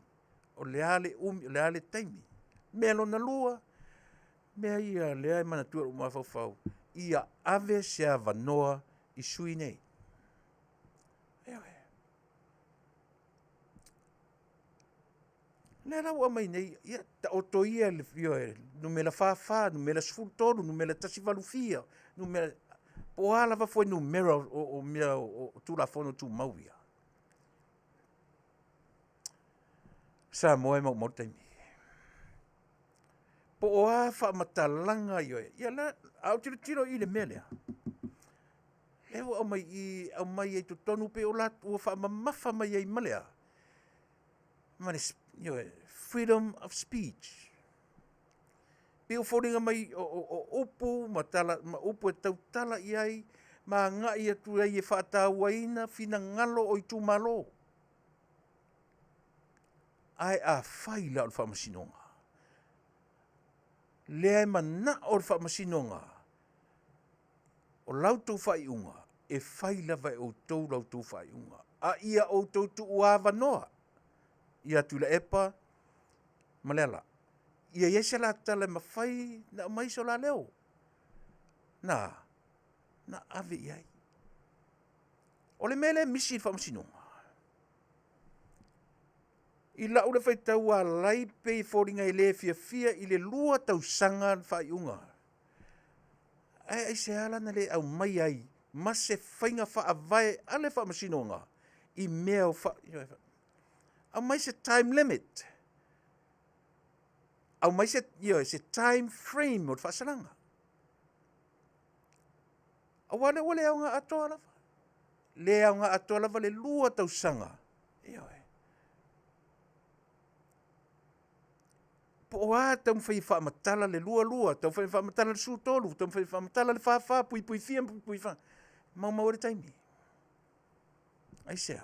Speaker 2: o le ale taimi. Mea lo na lua, mea ia lea e mana tua uma fau. Ia ave se avanoa i sui nei. Lea lau mai nei, ia ta oto ia le fio e, numela Faafā, numela sfultolu, numela tasivalufia, numela po ala va foi numera o mea o tulafono tu mauia. Samoa mau taimi. Po o a whamatalanga i oe. Ia la, au tiro i le melea. Ewa au mai e tu tonu pe o lat, ua whamamafa mai ei malea. Mane, freedom of speech. Pe o whoringa mai o upu, ma upu e tautala i ai, ma ngai atu ai e whaatauaina, fina ngalo o i tu malo. Ai a whaila o le whamasinonga. Lea e mana o le whamasinonga. O lautou whaiunga, e whaila vai o tau lautou whaiunga. A ia o tau tu uawa noa. Ia Tuilaepa, malela. Ia iese la tala ma whai na mai so la leo. Na ave iai. O le mele misi whamasinonga. I la ule whai tau a lai pe i whoringa i le fia i le lua tau sanga whai unga. Ai se ala na le au mai ai, ma se whainga wha a vai ale wha masinonga, i mea o wha... Au mai se time limit. Au mai se time frame o whasalanga. Au wale au ngā atoa lawa. Le au ngā atoa lawa le lua tau sanga. Po a tau mwhai whaamatala le lua, tau mwhai whaamatala le sūtolu, tau mwhai whaamatala le Faafā, pui fia, pui wha. Mau ore taimi. Ai sea.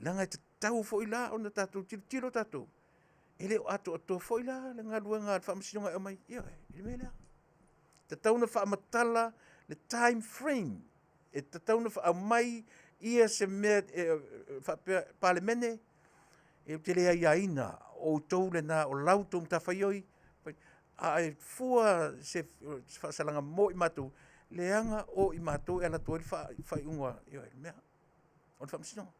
Speaker 2: Langa e te tau fo ila, o na tātou, tiro tātou. Ele o ato fo ila, le ngā lua ngā whaamasinonga e mai, ele mea lea. Te tau na whaamatala le time frame. E te tau na whaamai ia se mea pale mene, e te lea iaina, o tau le nā o lautou mta whaioi, a e fua se whasalanga mo i mātou, leanga o i mātou e ala toi whai unga, mea, o le whaamasinonga.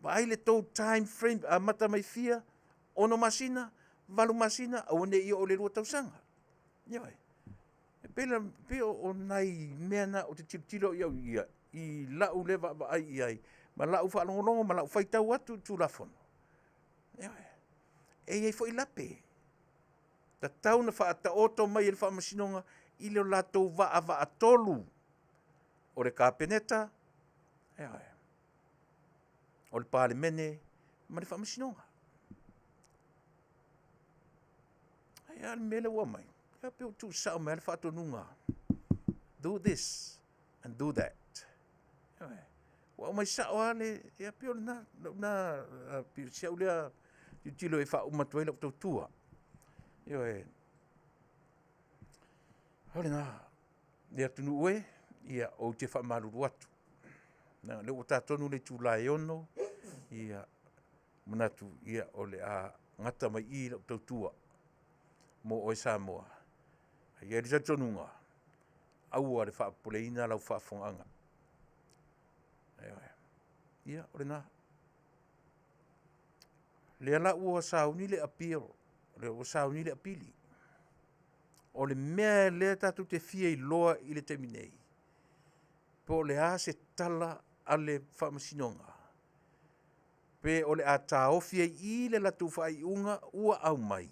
Speaker 2: Wa ai le tau time frame, a mata mai fia, ono masina, valu masina, au ne i o le rua tausanga. E pela o nai mea na o te tilo ia, i lau le wa ai, ma lau whaalongolongo, ma lau whaitau atu tu lafono. E iei fo i lape. Ta tau na whaata oto mai ele whaamasinonga, i leo latou wa tolu. O le kāpeneta, o le pāle mene, ma le whaamasinonga. Ai ale mele ua mai. Ia peo tu sao me ale whaatonunga. Do this and do that. Wa mai sao ale ia pio na pio siau lea tilo e wha umatuela o tautua. Hore nā, lea Taunu'u ia o te wha maruru atu. Nā leo o tātonu le Tuilaepa ia manatu ia o le a ngata mai i o tautua mo o Samoa. Ia risa tonunga, aua le wha poleina lau Faafofoga'aga. Ia, ore nā. Le ala ua sauni le apio, le ua sauni le apili. O le mea le tatu te fia i loa i le teminei. Po le a se tala ale whaamasinonga. Pe o le a taofia i le latu whai unga ua au mai.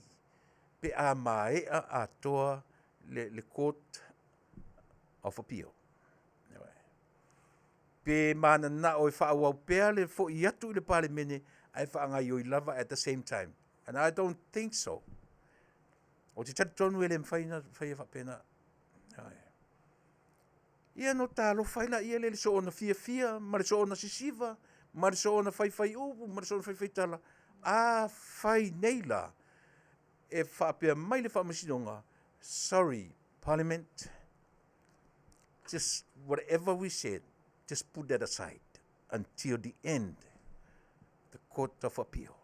Speaker 2: Pe a maea a toa le court of appeal. pe mana na o fa wa pe le fo i atu le pale mene ai fa nga yo lava at the same time, and I don't think so. O te tonu ele mfaina fa pena ia no talo faila ia le so ona fia ma le so ona sisiva ma le so ona fai upu ma le so ona fai tala a fai neila e fa pe mai le fa masinonga. Sorry Parliament, just whatever we said, just put that aside until the end, the Court of Appeal.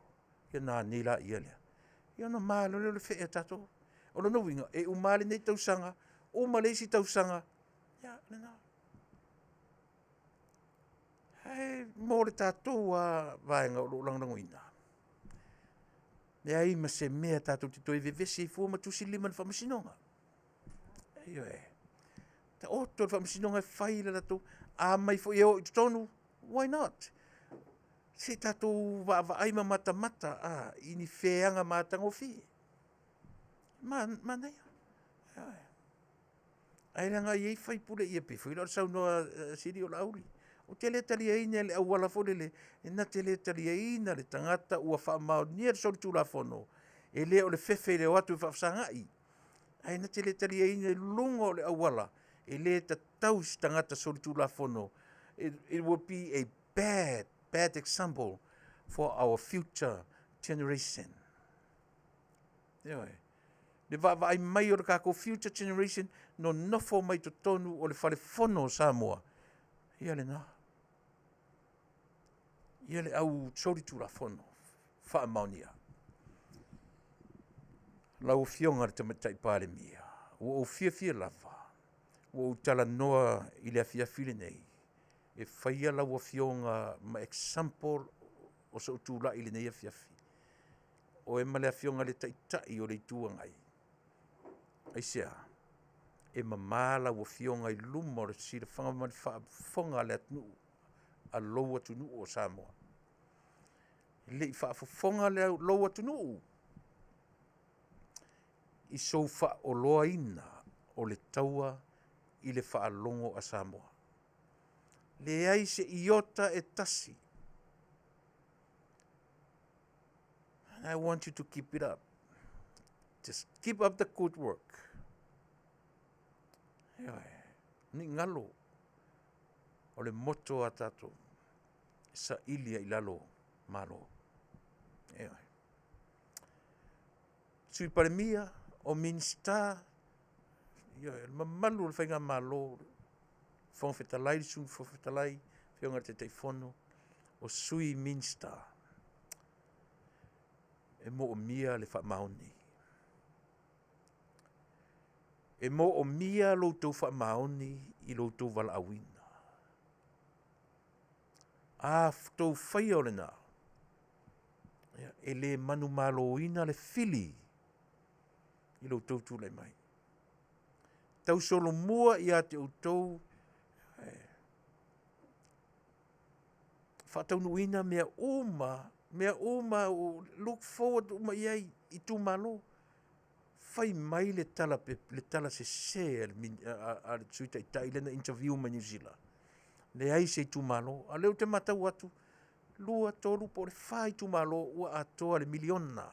Speaker 2: Ia nā nila ia lea. Ia na mālo le whea tato. O no winga, e umale nei tausanga, o malesi tausanga. Ia, lena. Hei, mō le tato a vaenga o langango ina. Ia i ma se mea tato te toi vevesi i fua matusi lima le whamasinonga. Ia e. Ta oto le whamasinonga e whaile tato. A mai fo eo i tonu, why not? Se tatou va mata ini feanga matango fi. Man nei. Ai langa ye fai pule ye pe foi lo sau no siri o Aoauli. O tele tali ina le awala fo le na tele tali ina le tangata ua fa ma ni so tu la fono. E le o le fefe le watu fa sanga I. Ai na tele tali ina lungo le awala. E le ta tau tangata so tu la fono. It would be a bad example for our future generation. Le va mai o le kako future generation no nofo mai to tonu o le fale fono Samoa. Ia le na. Ia le au sori tu la fono. Fa Manuia. Lau fionga le tamatai pale mia. O fia lava. O tala noa I le afia file nei. E whaia lau fionga ma example o sa utula I le nei afiafi. O e male fionga le taitai o le tuangai. Ai sea, e mamala ua fionga I luma o le sira whanga mani whaafonga le atunu a loa tunu o Samoa. Le I whaafonga le loa tunu I so o loa ina o le taua I le whaalongo a Samoa. Le ai se iota e tasi. And I want you to keep it up. Just keep up the good work. Ni ngalo. O le moto a tato. Sa ilia I lalo malo. Sui paremia o minsta. Mamalu le whainga malo. Faafetai sun Faafetai fionga te teifono o sui minsta e mo o mia le whaamaoni e mo o mia lo tau whaamaoni I lo tau wala awina a tau whai o le na e le manu malo ina le fili I lo tau tūlai mai tau solo mua I a te utau Taunu'u mea uma o look forward uma iai I tu malo. Fai mai le tala se a suita I lena interview ma New Zealand. Le ai se tu malo. A leo te matau atu. Lua tolu po le fai tu malo ua atoa le miliona.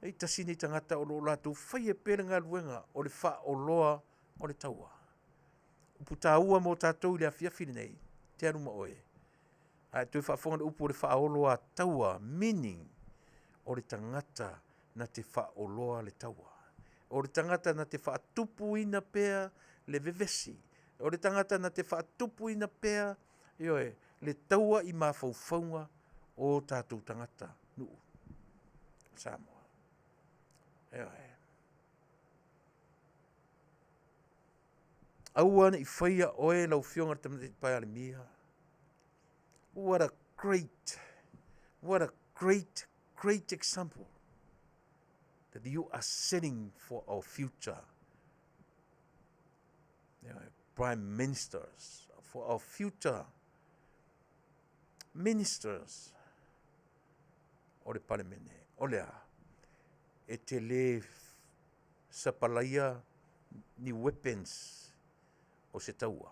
Speaker 2: Ei tasini tangata o lo latu fai e pere ngā luenga o le fa o loa o le taua. Uputa ua mo tātou I le afiafiri nei. Te aruma oe. Ai tui whaafonga le upu o le whaoloa taua, meaning o le tangata na te whaoloa le taua. O le tangata na te whaatupu ina pea le vevesi. O le tangata na te whaatupu ina pea le taua I mawhauwhaunga o tātou tangata nuu. Samoa. Aua I whaia oe lau fionga tamate pai ale mia. What a great example that you are setting for our future prime ministers, for our future ministers o le palemene, o lea, e te le sapalaia ni weapons o se taua.